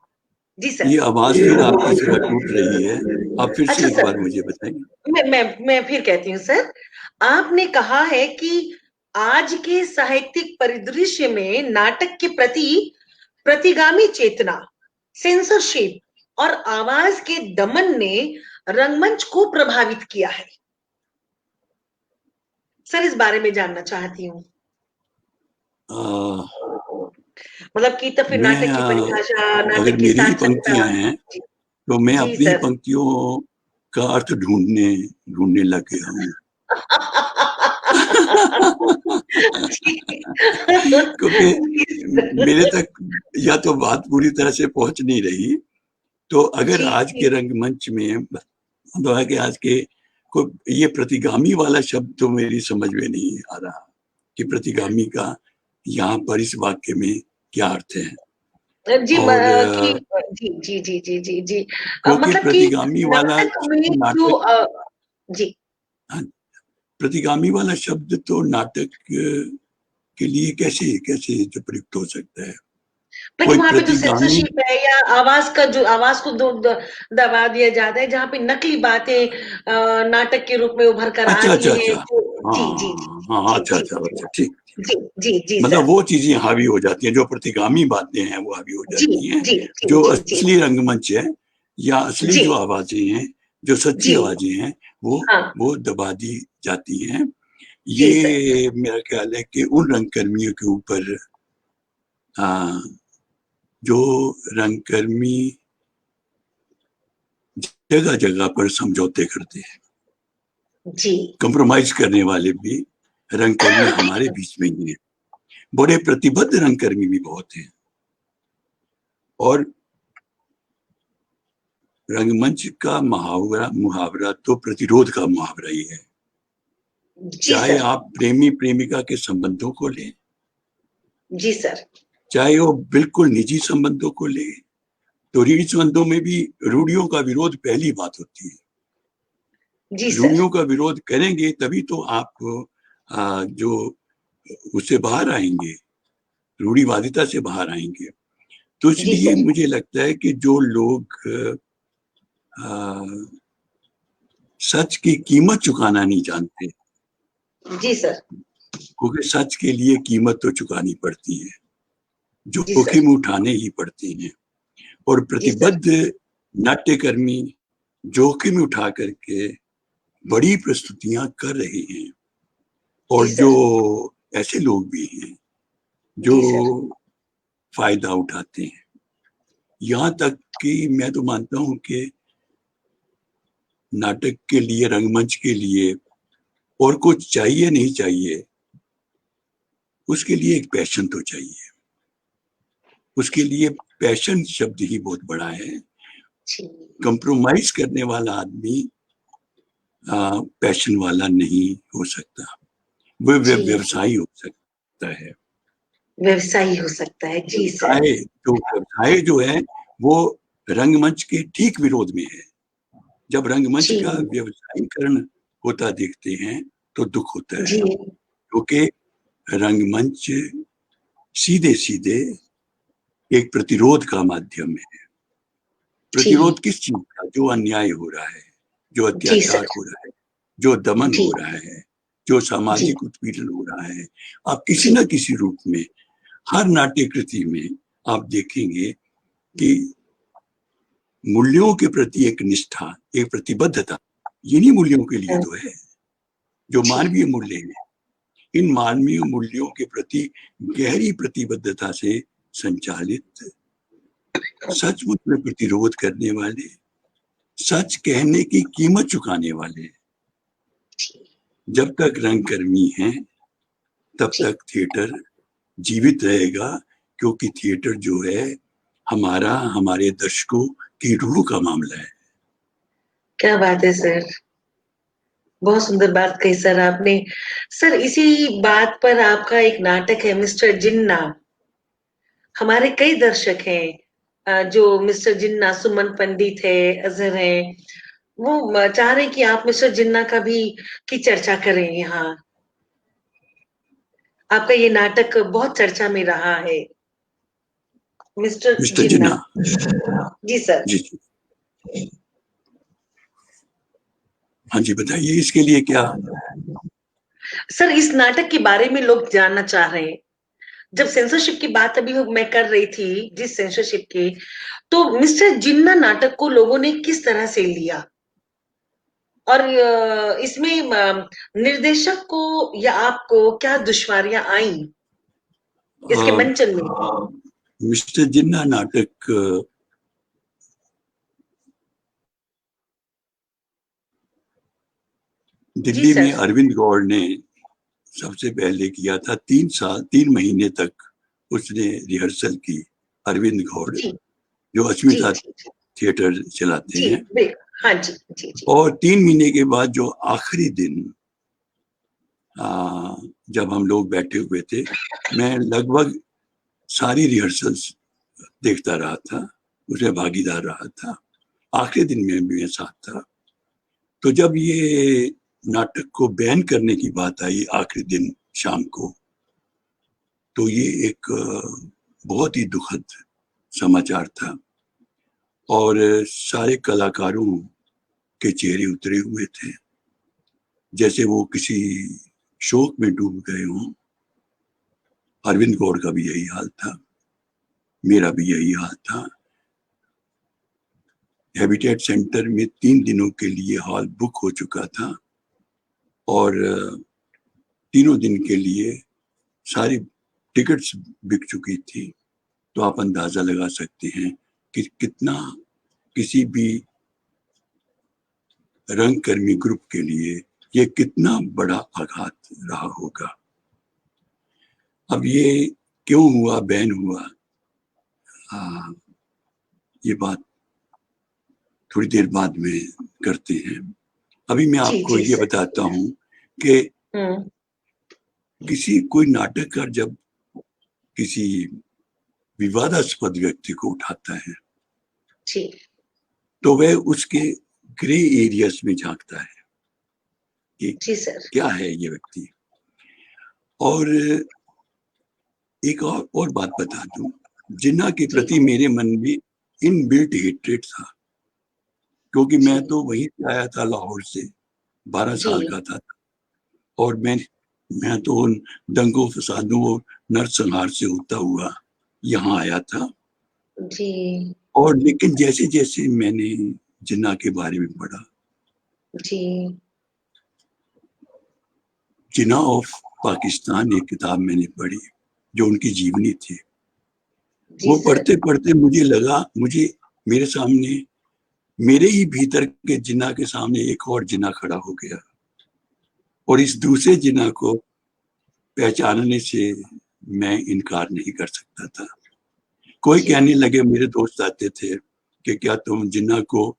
जी सर। ये आवाज फिर आपकी जरा टूट रही है, आप फिर अच्छा से एक सर, बार मुझे बताएंगे। मैं फिर कहती हूँ सर। आपने कहा है कि आज के साहित्यिक परिदृश्य में नाटक के प्रति प्रतिगामी चेतना, सेंसरशिप और आवाज के दमन ने रंगमंच को प्रभावित किया है। सर इस बारे में जानना चाहती हूँ। मतलब कि तो फिर मैं नाटक की परिभाषा, अगर नाटक की मेरी ही सार संगता। पंक्तियां हैं जी, तो मैं जी अपनी ही सर। पंक्तियों का अर्थ ढूंढने ढूंढने लग गया हूँ। जी। क्योंकि जी मेरे सर। तक या तो बात पूरी तरह से पहुंच नहीं रही, तो अगर जी, आज जी। के रंगमंच में मतलब है कि आज के को ये प्रतिगामी वाला शब्द तो मेरी समझ में नहीं आ रहा कि प्रतिगामी का यहाँ पर इस वाक्य में क्या अर्थ है। जी और कि जी, जी, जी, जी, जी, जी। क्योंकि मतलब कि प्रतिगामी वाला नाटक में जो नाटक, जी। हाँ, प्रतिगामी वाला शब्द तो नाटक के लिए कैसे कैसे जो प्रयुक्त हो सकता है। लेकिन कोई वहाँ पे तो प्रतिगामी, सेंसरशिप है या आवाज़ का जो आवाज़ को दबा दिया जाता है, जहाँ पे नकली बातें नाटक के रूप में उभर कर अच्छा आती अच्छा हैं अच्छा, जो हाँ जी, जी, जी, हाँ हाँ, जी, अच्छा जी, अच्छा अच्छा, ठीक। जी, जी, जी, मतलब सर। वो चीजें हावी हो जाती हैं, जो प्रतिगामी बातें हैं वो हावी हो जी, जाती हैं। जी, जी, जो जी, जी, असली रंगमंच है या असली जी, जो आवाजें हैं, जो सच्ची जी, आवाजें हैं, वो हाँ, वो दबा दी जाती हैं। जी सर। ये मेरा ख्याल है कि उन रंगकर्मियों के ऊपर, हाँ, जो रंगकर्मी जगह जगह पर समझौते करते हैं, जी, कंप्रोमाइज करने वाले भी रंगकर्मी हमारे बीच में ही हैं। बड़े प्रतिबद्ध रंगकर्मी भी बहुत हैं, और रंगमंच का मुहावरा मुहावरा तो प्रतिरोध का मुहावरा ही है। जी चाहे सर। आप प्रेमी प्रेमिका के संबंधों को लें, जी सर। चाहे वो बिल्कुल निजी संबंधों को लें, तो रीढ़ संबंधों में भी रूढ़ियों का विरोध पहली बात होती है। जी सर। रूढ़ियों का विरोध करेंगे तभी तो आप जो उससे बाहर आएंगे, रूढ़िवादिता से बाहर आएंगे। तो जी इसलिए सर। मुझे लगता है कि जो लोग आ, सच की कीमत चुकाना नहीं जानते, जी सर। क्योंकि सच के लिए कीमत तो चुकानी पड़ती है, जी सर। जोखिम उठाने ही पड़ते हैं। और जी सर। प्रतिबद्ध नाट्यकर्मी जोखिम उठा करके बड़ी प्रस्तुतियां कर रहे हैं। जी और जो सर। ऐसे लोग भी हैं जो जी सर। फायदा उठाते हैं। यहाँ तक कि मैं तो मानता हूं कि नाटक के लिए, रंगमंच के लिए और कुछ चाहिए नहीं चाहिए, उसके लिए एक पैशन तो चाहिए। उसके लिए पैशन शब्द ही बहुत बड़ा है। जी। कंप्रोमाइज करने वाला आदमी पैशन वाला नहीं हो सकता। वह जी। व्यवसायी हो सकता है। व्यवसायी हो सकता है, जी सर। व्यवसाय जो है वो रंगमंच के ठीक विरोध में है। जब रंगमंच जी। का व्यवसायीकरण होता देखते हैं तो दुख होता है, जी। क्योंकि रंगमंच सीधे सीधे एक प्रतिरोध का माध्यम है। जी। प्रतिरोध किस चीज का? जो अन्याय हो रहा है, जो जी अत्याचार सर। हो रहा है, जो दमन जी। हो रहा है, जो जी। सामाजिक उत्पीड़न हो रहा है, आप किसी जी। न किसी रूप में हर नाट्य कृति में आप देखेंगे कि मूल्यों के प्रति एक निष्ठा, एक प्रतिबद्धता, इन्हीं मूल्यों के लिए तो है, जो जी। मानवीय मूल्य हैं। इन मानवीय मूल्यों के प्रति गहरी प्रतिबद्धता से संचालित, सचमुच में प्रतिरोध करने वाले, सच कहने की कीमत चुकाने वाले, जब तक रंगकर्मी हैं तब जी। तक थिएटर जीवित रहेगा। क्योंकि थिएटर जो है हमारा, हमारे दर्शकों की रूह का मामला है। क्या बात है सर, बहुत सुंदर बात कही सर आपने। सर इसी बात पर आपका एक नाटक है मिस्टर जिन्ना। हमारे कई दर्शक हैं जो मिस्टर जिन्ना, सुमन पंडित है, अजहर है, वो चाह रहे हैं कि आप मिस्टर जिन्ना का भी की चर्चा करें यहाँ। आपका ये नाटक बहुत चर्चा में रहा है, मिस्टर मिस्टर जिन्ना। जिन्ना। जी सर। जी जी। हाँ जी, बताइए इसके लिए क्या। सर इस नाटक के बारे में लोग जानना चाह रहे हैं। जब सेंसरशिप की बात अभी मैं कर रही थी, जिस सेंसरशिप की, तो मिस्टर जिन्ना नाटक को लोगों ने किस तरह से लिया, और इसमें निर्देशक को या आपको क्या दुश्वारियां आई इसके मंचन में। मिस्टर जिन्ना नाटक जी दिल्ली में सर। अरविंद गौड़ ने सबसे पहले किया था। 3 साल 3 महीने तक उसने रिहर्सल की। अरविंद गौड़ जी। जो जी। अस्मिता जी। थिएटर चलाते जी हैं। हाँ जी। जी। जी। और 3 महीने के बाद जो आखिरी दिन जब हम लोग बैठे हुए थे, मैं लगभग सारी रिहर्सल्स देखता रहा था, उसमें भागीदार रहा था। आखिरी दिन में भी मैं साथ था। तो जब ये नाटक को बैन करने की बात आई आखिरी दिन शाम को, तो ये एक बहुत ही दुखद समाचार था। और सारे कलाकारों के चेहरे उतरे हुए थे, जैसे वो किसी शोक में डूब गए हों। अरविंद गौड़ का भी यही हाल था, मेरा भी यही हाल था। हैबिटेट सेंटर में 3 दिनों के लिए हॉल बुक हो चुका था और तीनों दिन के लिए सारी टिकट्स बिक चुकी थी। तो आप अंदाजा लगा सकते हैं कि कितना किसी भी रंगकर्मी ग्रुप के लिए ये कितना बड़ा आघात रहा होगा। अब ये क्यों हुआ, बैन हुआ, ये बात थोड़ी देर बाद में करते हैं। अभी मैं जी आपको जी ये सर। बताता हूँ कि हम्म। कोई नाटककार जब किसी विवादास्पद व्यक्ति को उठाता है जी तो वह उसके ग्रे एरियाज में झांकता है कि जी सर। क्या है ये व्यक्ति। और एक और बात बता दूं, जिन्ना के जी प्रति मेरे मन में इनबिल्ट हेट्रेड था, क्योंकि जी मैं तो वहीं से आया था, लाहौर से, 12 साल जी का था। और मैं तो उन दंगों फसादों और नरसंहार से होता हुआ यहाँ आया था। जी और लेकिन जैसे जैसे मैंने जिन्ना के बारे में पढ़ा, जी जिन्ना ऑफ पाकिस्तान एक किताब मैंने पढ़ी जो उनकी जीवनी थी। जी वो सर। पढ़ते पढ़ते मुझे लगा, मेरे सामने, मेरे ही भीतर के जिन्ना के सामने एक और जिन्ना खड़ा हो गया। और इस दूसरे जिन्ना को पहचानने से मैं इनकार नहीं कर सकता था। कोई जी। कहने लगे, मेरे दोस्त आते थे कि क्या तुम जिन्ना को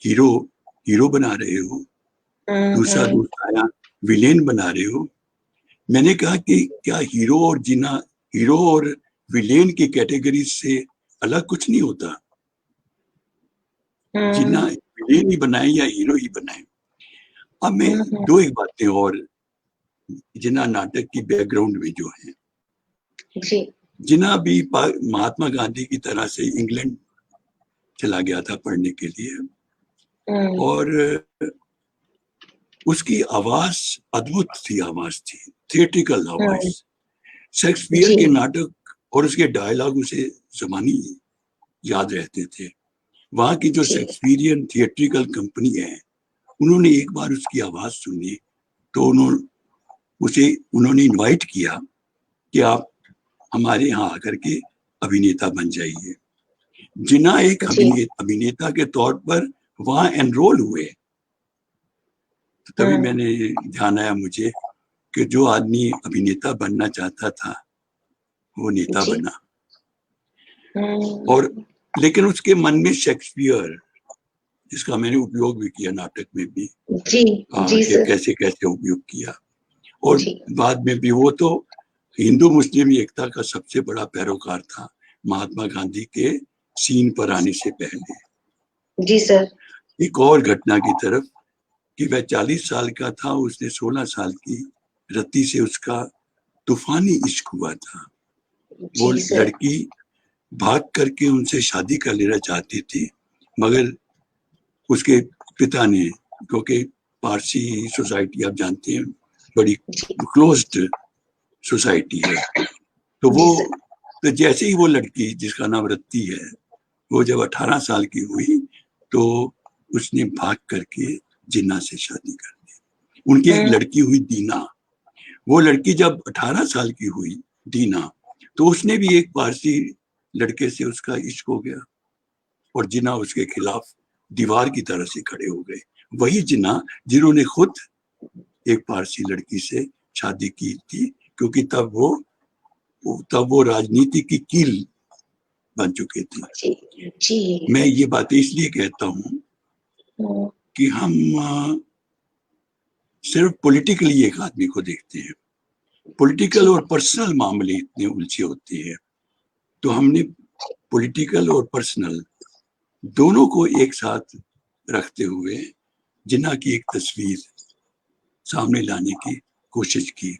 हीरो हीरो बना रहे हो। दूसरा हम्म। दोस्त आया, विलेन बना रहे हो। मैंने कहा कि क्या हीरो और विलेन की कैटेगरी से अलग कुछ नहीं होता। जिन्ना हम्म। विलेन ही बनाए या हीरो ही बनाए। अब मैं हम्म। दो एक बातें और जिन्ना नाटक की बैकग्राउंड में जो है, जी। जिन्ना भी महात्मा गांधी की तरह से इंग्लैंड चला गया था पढ़ने के लिए। हम्म। और उसकी आवाज अद्भुत थी, आवाज थी थिएट्रिकल आवाज। हम्म। शेक्सपियर जी के नाटक और उसके डायलॉग उसे जबानी याद रहते थे। वहां की जो जी शेक्सपियरियन थिएट्रिकल कंपनी है, उन्होंने एक बार उसकी आवाज सुनी तो उन्होंने इनवाइट किया कि आप हमारे यहाँ आकर के अभिनेता बन जाइए। जिन्ना एक जी। अभिनेता के तौर पर वहां एनरोल हुए। तो तभी हम्म। मैंने ध्यान आया मुझे कि जो आदमी अभिनेता बनना चाहता था वो नेता जी। बना। और हम्म। लेकिन उसके मन में शेक्सपियर, जिसका मैंने उपयोग भी किया नाटक में भी, जी जी कि सर। कैसे कैसे उपयोग किया। और जी बाद में भी वो तो हिंदू मुस्लिम एकता का सबसे बड़ा पैरोकार था, महात्मा गांधी के सीन पर आने से पहले। जी सर। एक और घटना की तरफ, कि वह 40 साल का था, उसने 16 साल की रति से उसका तूफानी इश्क हुआ था। वो जी सर। लड़की भाग करके उनसे शादी कर लेना चाहती थी, मगर उसके पिता ने, क्योंकि पारसी सोसाइटी आप जानते हैं, बड़ी जी क्लोज्ड सोसाइटी है। तो जी सर। तो जैसे ही वो लड़की, जिसका नाम रत्ती है, वो जब 18 साल की हुई तो उसने भाग करके जिन्ना से शादी कर दी। उनकी एक हम्म। लड़की हुई दीना। वो लड़की जब 18 साल की हुई, दीना, तो उसने भी एक पारसी लड़के से उसका इश्क हो गया। और जिन्ना उसके खिलाफ दीवार की तरह से खड़े हो गए। वही जिन्ना जिन्होंने खुद एक पारसी लड़की से शादी की थी, क्योंकि तब वो राजनीति की कील बन चुके थे। जी जी। मैं ये बातें इसलिए कहता हूं हम्म। कि हम सिर्फ पॉलिटिकली एक आदमी को देखते हैं। पॉलिटिकल जी और पर्सनल मामले इतने उलझे होते हैं, तो हमने पॉलिटिकल और पर्सनल दोनों को एक साथ रखते हुए जिन्ना की एक तस्वीर सामने लाने की कोशिश की।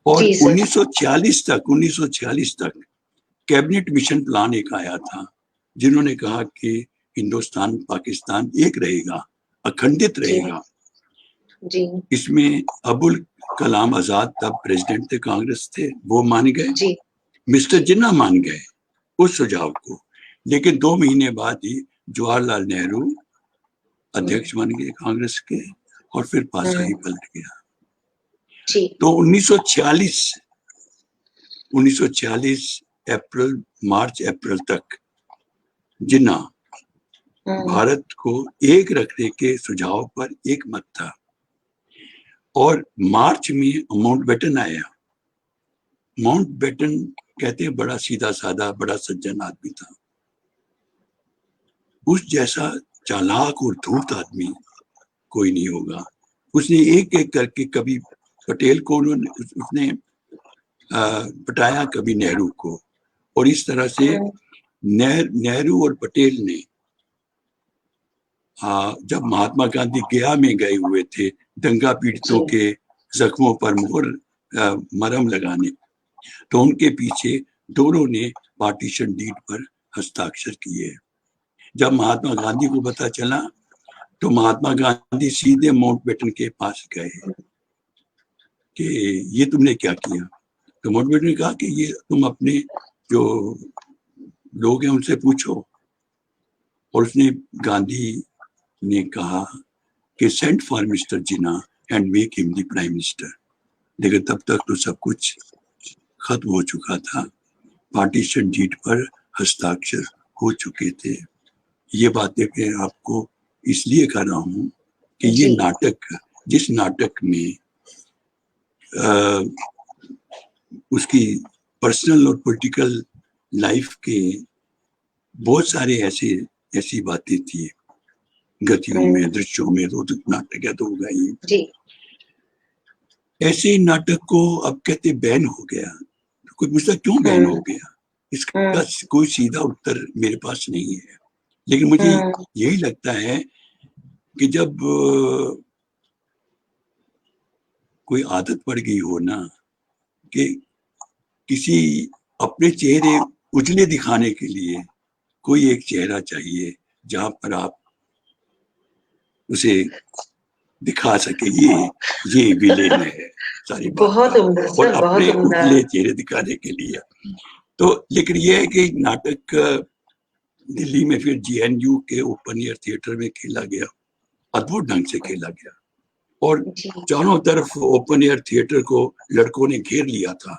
और जी सर। 1946 तक कैबिनेट मिशन प्लान एक आया था, जिन्होंने कहा कि हिंदुस्तान पाकिस्तान एक रहेगा, अखंडित जी रहेगा। जी इसमें अबुल कलाम आजाद तब प्रेसिडेंट थे, कांग्रेस थे, वो मान गए। जी मिस्टर जी जिन्ना मान गए उस सुझाव को। लेकिन 2 महीने बाद ही जवाहरलाल नेहरू हम्म। अध्यक्ष बन गए कांग्रेस के, और फिर पासा ही पलट गया। जी। तो 1946 अप्रैल, मार्च अप्रैल तक जिन्ना हम्म। भारत को एक रखने के सुझाव पर एक मत था। और मार्च में माउंटबेटन आया। माउंटबेटन कहते हैं बड़ा सीधा साधा, बड़ा सज्जन आदमी था। उस जैसा चालाक और धूर्त आदमी कोई नहीं होगा। उसने एक एक करके कभी पटेल को उसने पटाया, कभी नेहरू को, और इस तरह से नेहरू और पटेल ने जब महात्मा गांधी गया में गए हुए थे दंगा पीड़ितों के जख्मों पर मरहम लगाने, तो उनके पीछे दोनों ने पार्टीशन डीड पर हस्ताक्षर किए। जब महात्मा गांधी को पता चला तो महात्मा गांधी सीधे माउंटबेटन के पास गए कि ये तुमने क्या किया। तो माउंटबेटन ने कहा कि ये तुम अपने जो लोग हैं उनसे पूछो। और उसने, गांधी ने कहा कि send for mister Jinnah and make him the prime minister. लेकिन तब तक तो सब कुछ खत्म हो चुका था, पार्टीशन डीड पर हस्ताक्षर हो चुके थे। ये बातें मैं आपको इसलिए कर रहा हूँ कि ये नाटक, जिस नाटक में उसकी पर्सनल और पॉलिटिकल लाइफ के बहुत सारे ऐसी बातें थी, गतियों में, दृश्यों में, तो नाटक है तो होगा ही। ऐसे नाटक को अब कहते बैन हो गया। तो कोई पूछता क्यों बैन हो गया, इसका कोई सीधा उत्तर मेरे पास नहीं है। लेकिन मुझे यही लगता है कि जब कोई आदत पड़ गई हो ना कि किसी अपने चेहरे उजले दिखाने के लिए कोई एक चेहरा चाहिए जहां पर आप उसे दिखा सके ये विलेन है सारी बात बहुत उम्दा और सर, अपने बहुत उम्दा। उजले चेहरे दिखाने के लिए। तो लेकिन ये है कि नाटक दिल्ली में फिर GNU के ओपन एयर थिएटर में खेला गया, अद्भुत ढंग से खेला गया, और चारों तरफ ओपन एयर थिएटर को लड़कों ने घेर लिया था,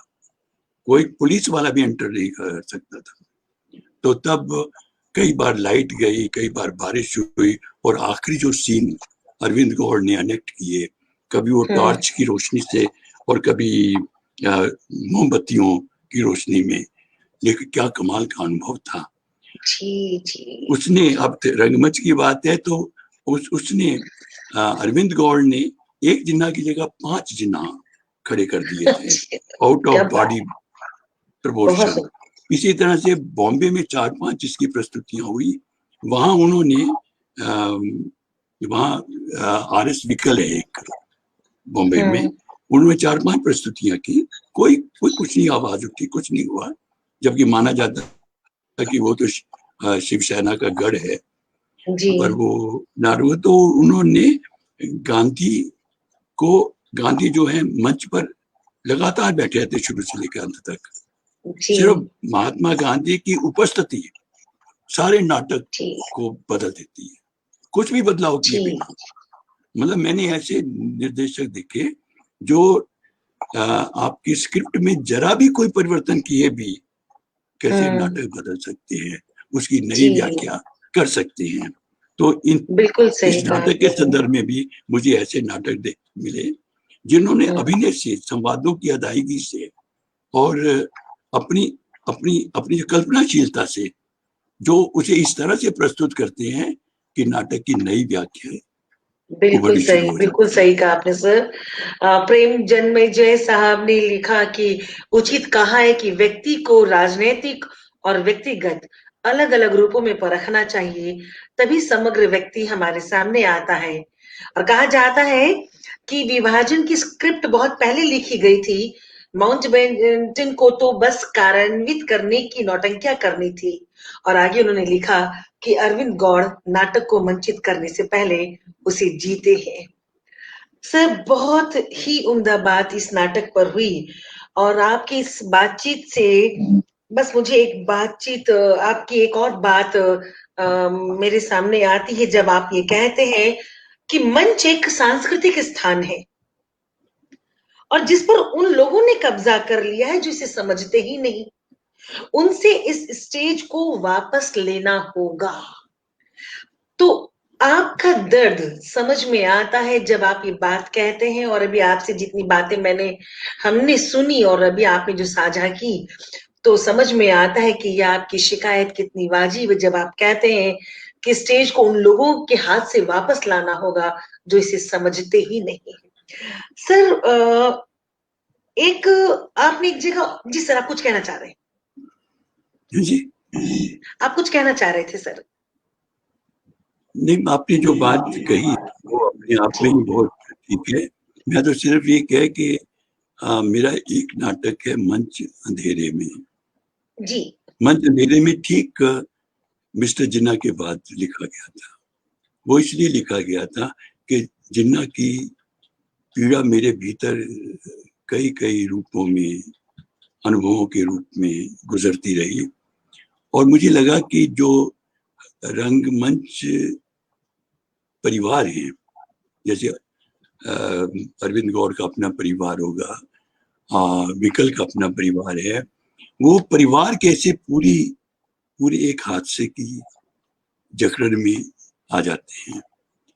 कोई पुलिस वाला भी एंटर नहीं कर सकता था। तो तब कई बार लाइट गई, कई बार बारिश हुई, और आखिरी जो सीन अरविंद गौड़ ने अनेक्ट किए, कभी वो टॉर्च की रोशनी से और कभी मोमबत्तियों की रोशनी में, लेकिन क्या कमाल का अनुभव था। उसने, अब रंगमंच की बात है तो उसने अरविंद गौड़ ने एक जिन्ना की जगह 5 जिन्ना खड़े कर दिए थे, आउट ऑफ बॉडी प्रपोर्शन। इसी तरह से बॉम्बे में 4-5 जिसकी प्रस्तुतियां हुई, वहां उन्होंने वहां RS विकल है एक बॉम्बे में, उन्होंने 4-5 प्रस्तुतियां की, कोई कुछ नहीं आवाज उठी, कुछ नहीं हुआ, जबकि माना जाता है कि वो तो शिवसेना का गढ़ है, पर वो नारू। तो उन्होंने गांधी जो है मंच पर लगातार बैठे रहते शुरू से लेकर अंत तक, सिर्फ महात्मा गांधी की उपस्थिति सारे नाटक को बदल देती है, कुछ भी बदलाव किए बिना। मतलब मैंने ऐसे निर्देशक देखे जो आपकी स्क्रिप्ट में जरा भी कोई परिवर्तन किए भी कैसे नाटक बदल सकते हैं, उसकी नई व्याख्या कर सकते हैं। तो इस नाटक के संदर्भ में भी मुझे ऐसे नाटक मिले जिन्होंने अभिनय से, संवादों की अदायगी से और अपनी अपनी अपनी कल्पनाशीलता से जो उसे इस तरह से प्रस्तुत करते हैं कि नाटक की नई व्याख्या बिल्कुल सही कहा आपने सर। प्रेम जन्मेजय साहब ने लिखा कि उचित कहा है कि व्यक्ति को राजनीतिक और व्यक्तिगत अलग अलग रूपों में परखना चाहिए, तभी समग्र व्यक्ति हमारे सामने आता है। और कहा जाता है कि विभाजन की स्क्रिप्ट बहुत पहले लिखी गई थी, माउंटबेटन को तो बस कार्यान्वित करने की नौटंकियां करनी थी। और आगे उन्होंने लिखा कि अरविंद गौड़ नाटक को मंचित करने से पहले उसे जीते हैं। सर, बहुत ही उम्दा बात इस नाटक पर हुई, और आपकी इस बातचीत से बस मुझे आपकी एक और बात मेरे सामने आती है, जब आप ये कहते हैं कि मंच एक सांस्कृतिक स्थान है और जिस पर उन लोगों ने कब्जा कर लिया है जो इसे समझते ही नहीं, उनसे इस स्टेज को वापस लेना होगा। तो आपका दर्द समझ में आता है जब आप ये बात कहते हैं, और अभी आपसे जितनी बातें हमने सुनी और अभी आपने जो साझा की, तो समझ में आता है कि यह आपकी शिकायत कितनी वाजिब है जब आप कहते हैं कि स्टेज को उन लोगों के हाथ से वापस लाना होगा जो इसे समझते ही नहीं। सर एक आपने एक जगह, जी सर आप कुछ कहना चाह रहे हैं? जी, आप कुछ कहना चाह रहे थे सर? नहीं, आपने जो बात कही वो अपने आप में ही बहुत ठीक है। मैं तो सिर्फ ये कह कि मेरा एक नाटक है मंच अंधेरे में। जी मंच अंधेरे में ठीक मिस्टर जिन्ना के बाद लिखा गया था। वो इसलिए लिखा गया था कि जिन्ना की पीड़ा मेरे भीतर कई कई रूपों में, अनुभवों के रूप में गुजरती रही, और मुझे लगा कि जो रंगमंच परिवार है, जैसे अरविंद गौर का अपना परिवार होगा, विकल का अपना परिवार है, वो परिवार कैसे पूरे एक हादसे की जकड़न में आ जाते हैं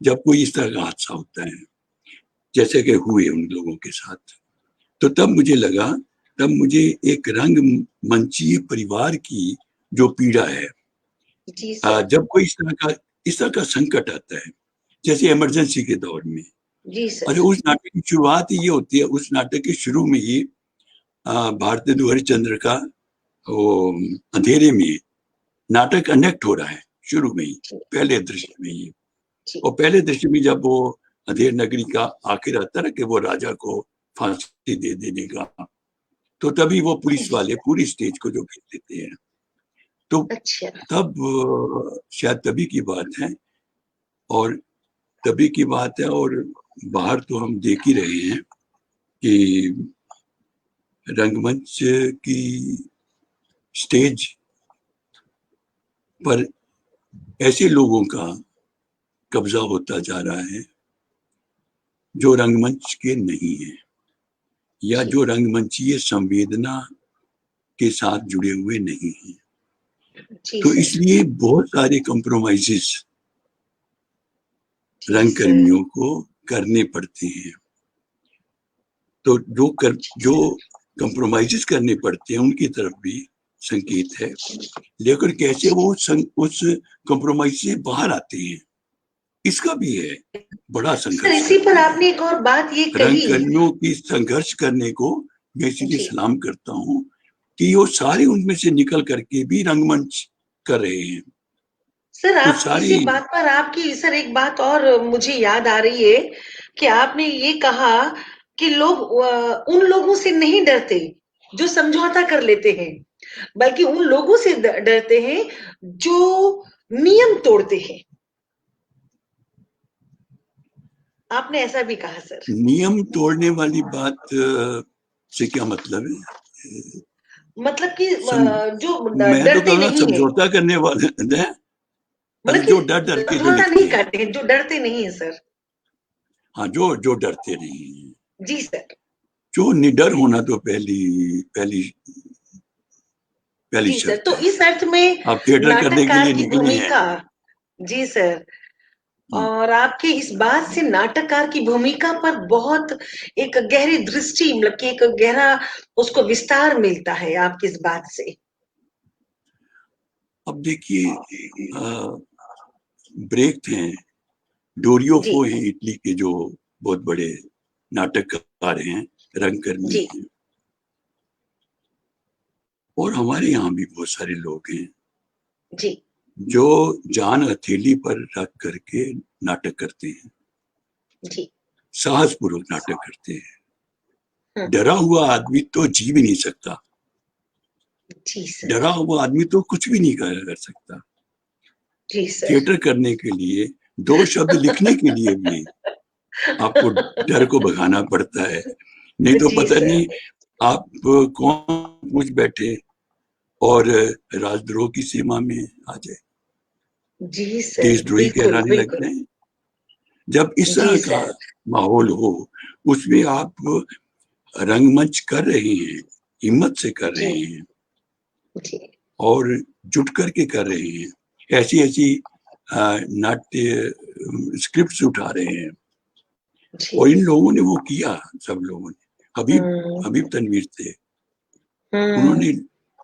जब कोई इस तरह का हादसा होता है जैसे कि हुए उन लोगों के साथ। तो तब मुझे लगा, तब मुझे एक रंग मंचीय परिवार की जो पीड़ा है, जी सर। जब कोई इस तरह का संकट आता है, जैसे इमरजेंसी के दौर में, जी और सर। उस नाटक की शुरुआत ये होती है, उस नाटक के शुरू में ही भारतेंदु हरिश्चंद्र का वो अंधेरे में नाटक कनेक्ट हो रहा है शुरू में ही, पहले दृश्य में ही। और पहले दृश्य में जब वो अंधेर नगरी का आखिर आता है कि वो राजा को फांसी दे देने का, तो तभी वो पुलिस वाले पूरी स्टेज को जो घेर लेते हैं। तो अच्छा। तब शायद तभी की बात है, और तभी की बात है, और बाहर तो हम देख ही रहे हैं कि रंगमंच की स्टेज पर ऐसे लोगों का कब्जा होता जा रहा है जो रंगमंच के नहीं है, या जो रंगमंचीय संवेदना के साथ जुड़े हुए नहीं हैं। तो इसलिए बहुत सारे कॉम्प्रोमाइजेस रंगकर्मियों को करने पड़ते हैं। तो जो कॉम्प्रोमाइजेस करने पड़ते हैं उनकी तरफ भी संकेत है, लेकिन कैसे वो उस कॉम्प्रोमाइज से बाहर आते हैं, इसका भी है बड़ा सर संघर्ष इसी पर करते हैं। आपने एक और बात ये कही। रंगकर्मियों की संघर्ष करने को मैं इसलिए सलाम करता हूँ कि वो सारे उनमें से निकल करके भी रंगमंच कर रहे हैं। सर तो आप इसी बात पर आपकी सर एक बात और मुझे याद आ रही है कि आपने ये कहा कि लोग उन लोगों से नहीं डरते जो समझौता कर लेते हैं, बल्कि उन लोगों से डरते हैं जो नियम तोड़ते हैं। आपने ऐसा भी कहा सर। नियम तोड़ने वाली बात से क्या मतलब है? मतलब कि जो मैं तो डरते कहूँगा नहीं है, समझौता करने वाले हैं, मतलब कि जो डर डर के जो समझौता लिखते नहीं हैं। करते हैं, जो डरते नहीं है सर। हाँ, जो डरते नहीं हैं, जी सर। जो निडर होना तो पहली पहली पहली जी सर, शर्त तो है। इस अर्थ में आप थिएटर करने के नाटककार लिए की निकले हैं। भूमिका, जी सर, और आपके इस बात से नाटककार की भूमिका पर बहुत एक गहरी दृष्टि, मतलब कि एक गहरा उसको विस्तार मिलता है आपकी इस बात से। अब देखिए, ब्रेक हैं, डोरियो जी फो हैं इटली के, जो बहुत बड़े नाटककार हैं, रंगकर्मी जी हैं, और हमारे यहाँ भी बहुत सारे लोग हैं जी जो जान हथेली पर रख करके नाटक करते हैं, जी। साहसपूर्वक नाटक करते हैं। हम्म, डरा हुआ आदमी तो जी भी नहीं सकता, जी सर। डरा हुआ आदमी तो कुछ भी नहीं कर सकता। जी सर। थिएटर करने के लिए, दो शब्द लिखने के लिए भी आपको डर को भगाना पड़ता है, नहीं तो जी पता सर। नहीं आप कौन पूछ बैठे और राजद्रोह की सीमा में आ जाए, जी सर, देशद्रोही बिल्कुल कहलाने लग बिल्कुल। जाए। जब इस जी तरह का सर। माहौल हो, उसमें आप रंगमंच कर रहे हैं, हिम्मत से कर जी रहे हैं, जी और जुट करके कर रहे हैं, ऐसी ऐसी नाट्य स्क्रिप्ट्स उठा रहे हैं, जी। और इन लोगों ने वो किया, सब लोगों ने। हबीब हम्म हबीब तनवीर थे, हम्म। उन्होंने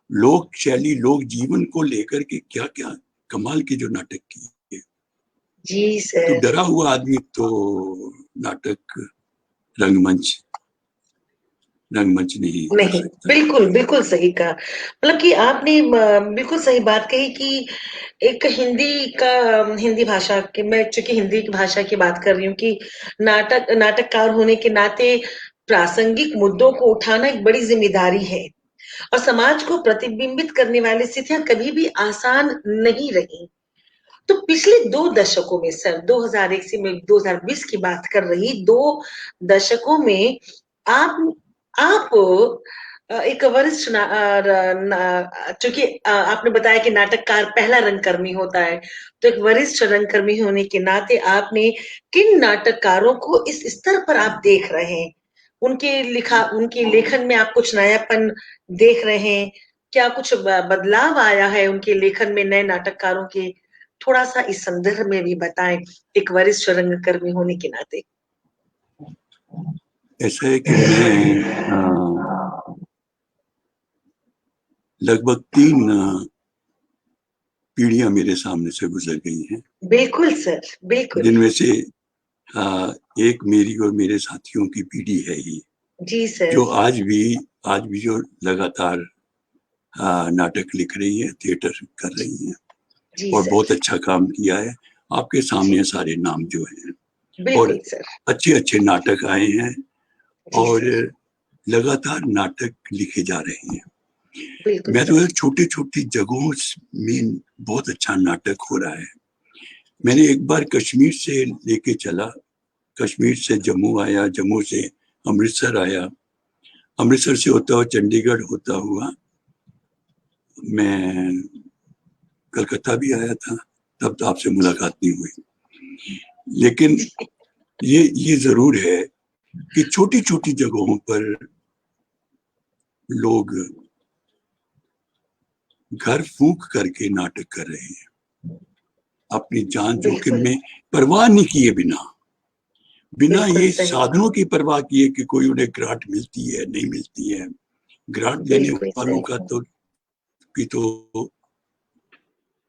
लोक शैली, लोक जीवन को लेकर के क्या क्या कमाल के जो नाटक किए, जी तो सर। डरा हुआ आदमी तो नाटक रंगमंच नहीं कर नहीं, सकता। बिल्कुल, बिल्कुल सही कहा। मतलब कि आपने बिल्कुल सही बात कही कि एक हिंदी भाषा के, मैं चूँकि हिंदी की भाषा की बात कर रही हूँ, कि नाटककार होने के नाते प्रासंगिक मुद्दों को उठाना एक बड़ी ज़िम्मेदारी है, और समाज को प्रतिबिंबित करने वाली स्थितियाँ कभी भी आसान नहीं रहीं। तो पिछले 2 दशकों में सर, 2001 से मैं 2020 की बात कर रही, 2 दशकों में आप एक वरिष्ठ चूंकि आपने बताया कि नाटककार पहला रंगकर्मी होता है, तो एक वरिष्ठ रंगकर्मी होने के नाते आपने किन नाटककारों को इस स्तर पर आप देख रहे हैं? उनके लेखन में आप कुछ नयापन देख रहे हैं? क्या कुछ बदलाव आया है उनके लेखन में, नए नाटककारों के? थोड़ा-सा इस संदर्भ में भी बताएँ, एक वरिष्ठ रंगकर्मी होने के नाते। ऐसा है कि मैं लगभग 3 पीढ़ियां मेरे सामने से गुजर गई हैं, बिल्कुल सर, बिल्कुल। जिनमें से एक मेरी और मेरे साथियों की पीढ़ी है ही, जी सर। जो आज भी जो लगातार नाटक लिख रही है, थिएटर कर रही है, जी और सर। बहुत अच्छा काम किया है। आपके जी, सामने सारे नाम जो हैं, और बिल्कुल सर। अच्छे अच्छे नाटक आए हैं, जी और सर, लगातार नाटक लिखे जा रहे हैं। बिल्कुल मैं सर। तो छोटी छोटी जगहों में बहुत अच्छा नाटक हो रहा है। मैंने एक बार कश्मीर से लेके चला, कश्मीर से जम्मू आया, जम्मू से अमृतसर आया, अमृतसर से होता हुआ चंडीगढ़ होता हुआ मैं कलकत्ता भी आया था। तब तो आपसे मुलाकात नहीं हुई, लेकिन ये जरूर है कि छोटी छोटी जगहों पर लोग घर फूंक करके नाटक कर रहे हैं, अपनी जान जोखिम बिल्कुल, में, परवाह नहीं किए बिना, बिना बिल्कुल ये सही। साधनों की परवाह किए कि कोई उन्हें ग्रांट मिलती है नहीं मिलती है। ग्रांट लेने बिल्कुल वालों सही। का तो की तो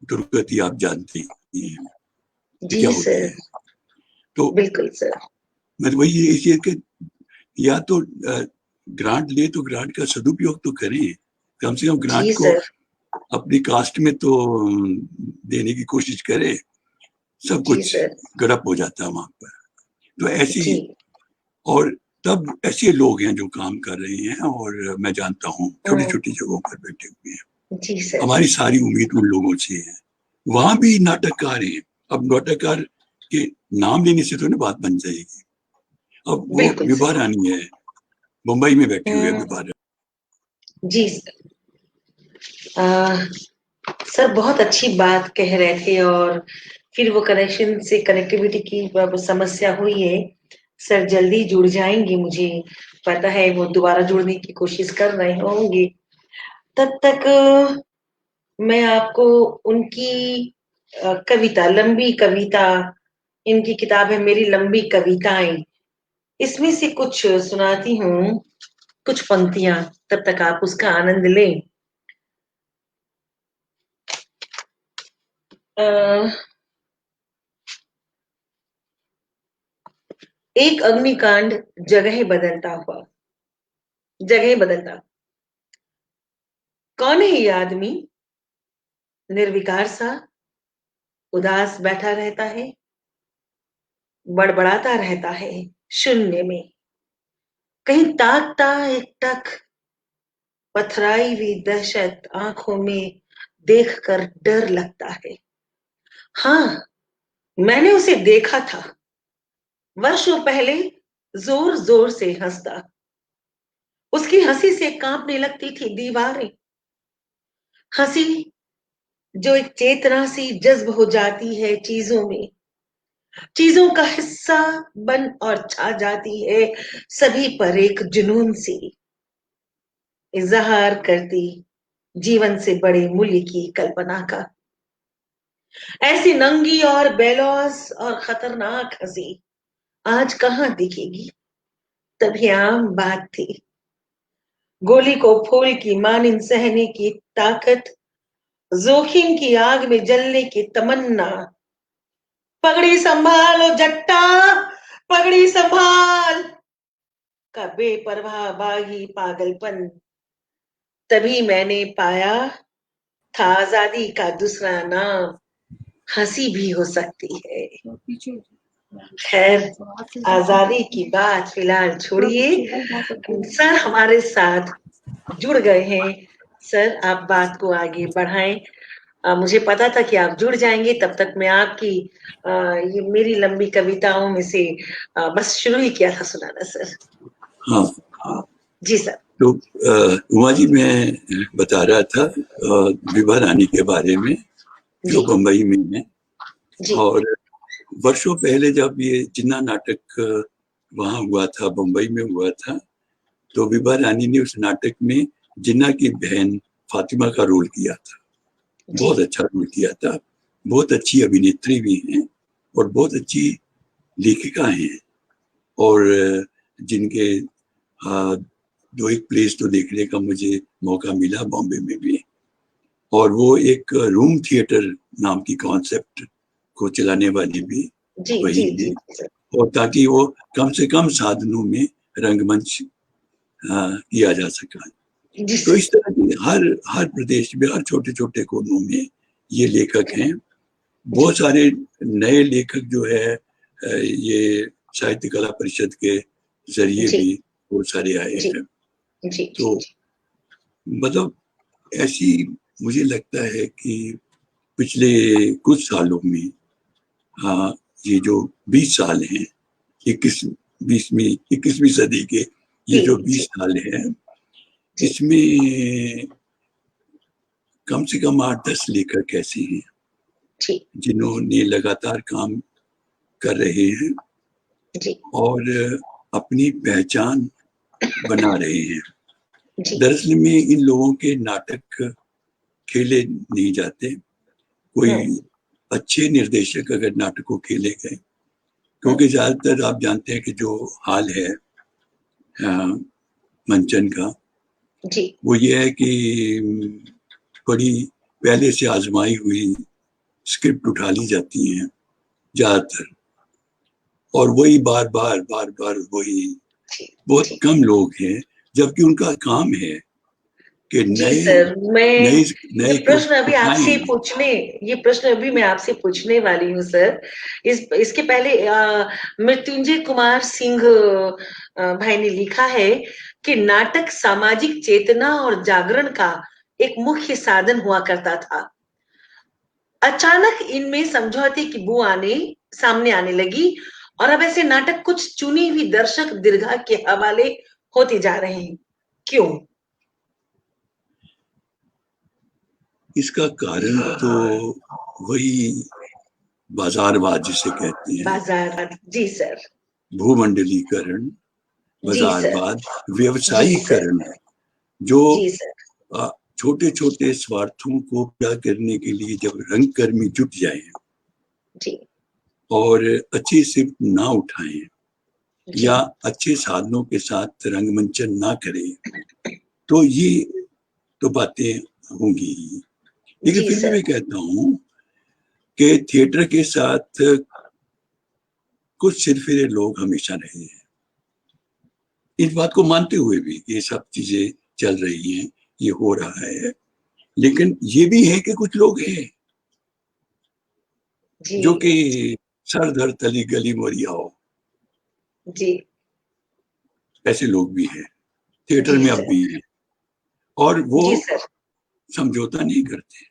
दुर्गति आप जानते ही हैं कि जी क्या होती सर, है। तो बिल्कुल सर। मैं तो वही इसी कि या तो ग्रांट ले तो ग्रांट का सदुपयोग तो करें, कम से कम ग्रांट जी को सर। अपनी कास्ट में तो देने की कोशिश करें। सब जी कुछ सर। गड़प हो जाता है वहां पर। तो ऐसी, जी। और तब ऐसे लोग हैं जो काम कर रहे हैं, और मैं जानता हूँ छोटी हुँ, छोटी जगहों पर बैठे हुए हैं। जी सर। हमारी सारी उम्मीद उन लोगों से है। वहां भी नाटककार हैं। अब नाटककार के नाम लेने से तो ना बात बन जाएगी। अब वो बिल्कुल विभा सही। रानी है, मुंबई में बैठी हुई है हुँ, विभा रानी। जी सर। अ, सर बहुत अच्छी बात कह रहे थे, और फिर वो कनेक्शन से कनेक्टिविटी की समस्या हुई है। सर जल्दी जुड़ जाएंगे, मुझे पता है वो दोबारा जुड़ने की कोशिश कर रहे होंगे। तब तक मैं आपको उनकी कविता, लंबी कविता, इनकी किताब है मेरी लंबी कविताएं, इसमें से कुछ सुनाती हूँ, कुछ पंक्तियां। तब तक आप उसका आनंद लें। अ, एक अग्निकांड जगह बदलता हुआ, जगह बदलता। कौन है ये आदमी, निर्विकार सा, उदास बैठा रहता है, बड़बड़ाता रहता है शून्य में, कहीं ताकता एकटक, पथराई हुई दहशत आंखों में देखकर डर लगता है। हाँ, मैंने उसे देखा था वर्षों पहले, जोर जोर से हंसता। उसकी हंसी से कांपने लगती थी दीवारें। हंसी जो एक चेतना सी जज्ब हो जाती है चीजों में, चीजों का हिस्सा बन और छा जाती है सभी पर एक जुनून सी, इजहार करती जीवन से बड़े मूल्य की कल्पना का। ऐसी नंगी और बेलौस और खतरनाक हंसी आज कहाँ दिखेगी, तभी आम बात थी। गोली को फूल की मानिंद सहने की ताकत, जोखिम की आग में जलने की तमन्ना, पगड़ी संभालो जट्टा, पगड़ी संभाल का बेपरवाह बागी पागलपन, तभी मैंने पाया था आजादी का दूसरा नाम, हंसी भी हो सकती है। खैर, आजादी की बात फिलहाल छोड़िए, सर हमारे साथ जुड़ गए हैं। सर आप बात को आगे बढ़ाएं। मुझे पता था कि आप जुड़ जाएंगे, तब तक मैं आपकी ये मेरी लंबी कविताओं में से बस शुरू ही किया था सुनाना सर। हाँ जी सर। तो उमा जी, मैं बता रहा था विभा रानी के बारे में, जो जी बम्बई में है। जी और वर्षों पहले जब ये जिन्ना नाटक वहां हुआ था, बम्बई में हुआ था, तो विभा रानी ने उस नाटक में जिन्ना की बहन फातिमा का रोल किया था। बहुत अच्छा रोल किया था। बहुत अच्छी अभिनेत्री भी हैं और बहुत अच्छी लेखिका हैं। और जिनके दो एक प्लेस तो देखने का मुझे मौका मिला बॉम्बे में भी। और वो एक रूम थिएटर नाम की कॉन्सेप्ट को चलाने वाली भी जी वही जी है। जी सर। और ताकि वो कम से कम साधनों में रंगमंच किया जा सका। जी तो सर। इस तरह की हर हर प्रदेश में, हर छोटे छोटे कोनों में ये लेखक हैं। जी बहुत सारे नए लेखक जो है ये साहित्य कला परिषद के जरिए जी भी बहुत सारे आए जी हैं। जी जी तो मतलब ऐसी मुझे लगता है कि पिछले कुछ सालों में, हाँ, ये जो 20 साल हैं, 21वीं सदी के ये जी जो जी 20 साल हैं, जी इसमें कम से कम 8-10 लेखक ऐसे हैं जी जिन्होंने लगातार काम कर रहे हैं जी और अपनी पहचान बना रहे हैं। जी दरअसल में इन लोगों के नाटक खेले नहीं जाते। कोई अच्छे निर्देशक अगर नाटक को खेले गए, क्योंकि ज्यादातर आप जानते हैं कि जो हाल है मंचन का, जी वो ये है कि बड़ी पहले से आजमाई हुई स्क्रिप्ट उठा ली जाती हैं ज्यादातर, और वही बार बार वही। बहुत जी कम लोग हैं जबकि उनका काम है कि जी नए सर। मैं नए ये नए को प्रश्न अभी आपसे उठाएं। पूछने ये प्रश्न अभी मैं आपसे पूछने वाली हूँ सर। इसके पहले मृत्युंजय कुमार सिंह भाई ने लिखा है कि नाटक सामाजिक चेतना और जागरण का एक मुख्य साधन हुआ करता था। अचानक इनमें समझौते की बू सामने आने लगी और अब ऐसे नाटक कुछ चुनी हुई दर्शक दीर्घा के हवाले होते जा रहे हैं। क्यों? इसका कारण तो वही बाजारवाद जिसे कहते हैं, बाजार। जी सर। भूमंडलीकरण, जी सर। बाजारवाद, जी सर। व्यवसायीकरण, जो जी सर। छोटे छोटे स्वार्थों को पूरा करने के लिए जब रंगकर्मी जुट जाए जी और अच्छी सिर्फ ना उठाएं जी या अच्छे साधनों के साथ रंगमंचन ना करें, तो ये तो बातें होंगी ही। लेकिन जी फिर भी सर। मैं कहता हूँ कि थिएटर के साथ कुछ सिरफिरे लोग हमेशा रहे हैं, इस बात को मानते हुए भी ये सब चीजें चल रही हैं, ये हो रहा है। लेकिन ये भी है कि कुछ लोग हैं जी जो कि सर धर तली गली मोरिया हो, जी ऐसे लोग भी हैं थिएटर जी में अब सर। भी हैं। और वो जी सर। समझौता नहीं करते।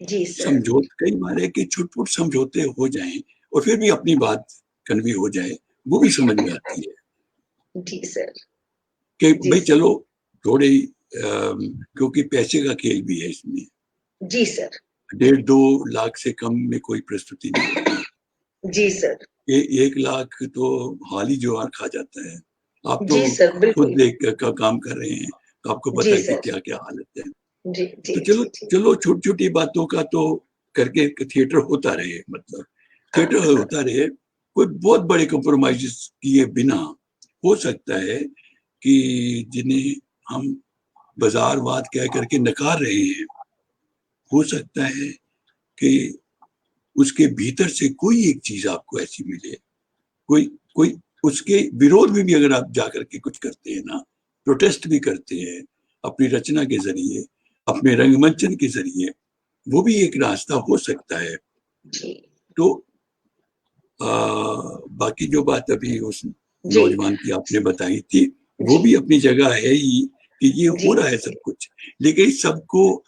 जी सर। समझौते कई बार है कि छुटपुट समझौते हो जाएं और फिर भी अपनी बात कन्वे हो जाए, वो भी समझ में आती है जी सर। कि जी भाई सर। चलो थोड़े क्योंकि पैसे का खेल भी है इसमें। जी सर। 1.5-2 लाख से कम में कोई प्रस्तुति नहीं होती। जी सर। 1 लाख तो हाल ही ज्वार खा जाता है। आप तो जी सर खुद बिल्कुल। देख का काम कर रहे हैं, तो आपको पता जी है कि सर। क्या क्या हालत है। जी जी तो चलो जी जी। चलो छोटी छोटी बातों का तो करके थिएटर होता रहे, मतलब हाँ थिएटर हाँ। होता रहे। कोई बहुत बड़े कॉम्प्रोमाइज किए बिना हो सकता है कि जिन्हें हम बाजारवाद कह करके नकार रहे हैं, हो सकता है कि उसके भीतर से कोई एक चीज आपको ऐसी मिले, कोई कोई उसके विरोध में भी अगर आप जाकर के कुछ करते हैं ना, प्रोटेस्ट भी करते हैं अपनी रचना के जरिए, अपने रंगमंचन के जरिए, वो भी एक रास्ता हो सकता है। तो बाकी जो बात अभी उस नौजवान की आपने बताई थी, वो भी अपनी जगह है ही कि ये हो रहा है सब कुछ, लेकिन सबको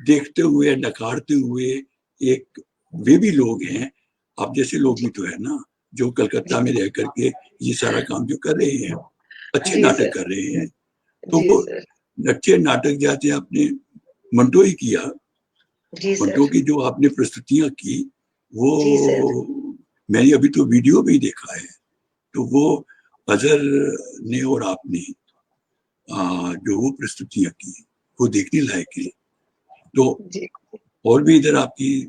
देखते हुए, नकारते हुए एक वे भी लोग हैं, आप जैसे लोग भी तो है ना, जो कलकत्ता में रह करके ये सारा काम जो कर रहे हैं, अच्छे नाटक कर रहे हैं। तो वो अच्छे नाटक जाते आपने मंटो ही किया, मंटो की जो आपने प्रस्तुतियां की, वो मैंने अभी तो वीडियो भी देखा है, तो वो अजहर ने और आपने जो वो प्रस्तुतियां की, वो देखने लायक है। तो और भी इधर आपकी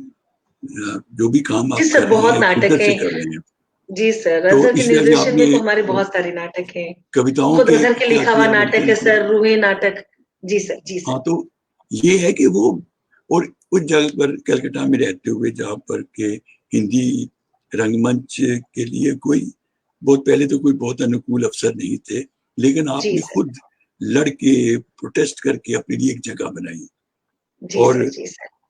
जो भी काम आप कर रहे हैं, किधर से कर रहे हैं? जी सर, अजहर के निर्देशन में तो हमारे बहुत सारे नाटक हैं, कविताओं खुद के अजहर के लिखा हुआ नाटक है सर, रूहे नाटक। जी सर, जी सर। हाँ, तो ये है कि वो, और उस जगह पर कलकत्ता में रहते हुए जहाँ पर के हिंदी रंगमंच के लिए कोई बहुत पहले तो कोई बहुत अनुकूल अवसर नहीं थे, लेकिन आपने खुद लड़के प्रोटेस्ट करके अपने लिए एक जगह बनाई, और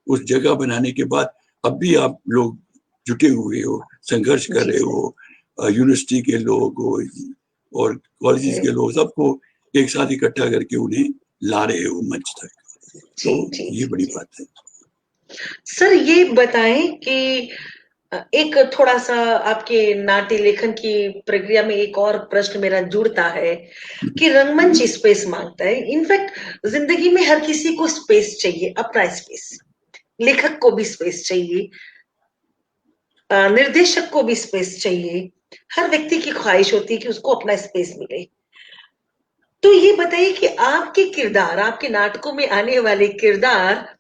उस जगह बनाने के बाद अब भी आप लोग जुटे हुए हो, संघर्ष कर रहे हो, यूनिवर्सिटी के लोग हो और कॉलेजेस के लोग, सबको एक साथ इकट्ठा करके उन्हें ला रहे हो मंच तक। तो ये बड़ी बात है सर। ये बताएं कि एक थोड़ा सा आपके नाट्य लेखन की प्रक्रिया में एक और प्रश्न मेरा जुड़ता है कि रंगमंच स्पेस मांगता है। इनफैक्ट जिंदगी में हर किसी को स्पेस चाहिए, अपना स्पेस। लेखक को भी स्पेस चाहिए, निर्देशक को भी स्पेस चाहिए। हर व्यक्ति की ख्वाहिश होती है कि उसको अपना स्पेस मिले। तो ये बताइए कि आपके किरदार, आपके नाटकों में आने वाले किरदार,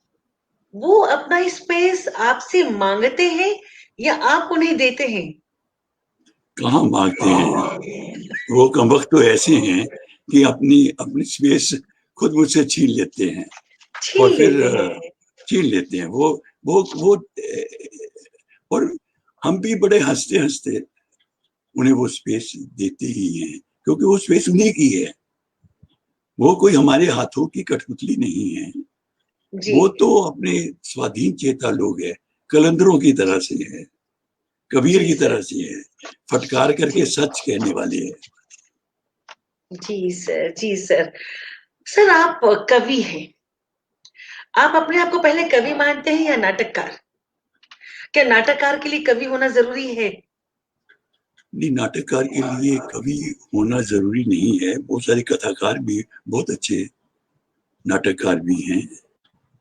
वो अपना स्पेस आपसे मांगते हैं या आप उन्हें देते हैं? कहाँ मांगते हैं, वो कमबख्त तो ऐसे हैं कि अपनी अपनी स्पेस खुद मुझसे छीन लेते हैं, और फिर छीन लेते हैं वो और हम भी बड़े हंसते हंसते उन्हें वो स्पेस देते ही हैं, क्योंकि वो स्पेस उन्हीं की है, वो कोई हमारे हाथों की कठपुतली नहीं है। वो तो अपने स्वाधीन चेता लोग है, कलंदरों की तरह से है, कबीर की तरह से है, फटकार करके सच कहने वाले हैं। जी सर, जी सर। सर, आप कवि हैं, आप अपने आप को पहले कवि मानते हैं या नाटककार? क्या नाटककार के लिए कवि होना जरूरी है? नहीं, नाटककार के लिए कवि होना जरूरी नहीं है, बहुत सारे कथाकार भी बहुत अच्छे नाटककार भी हैं।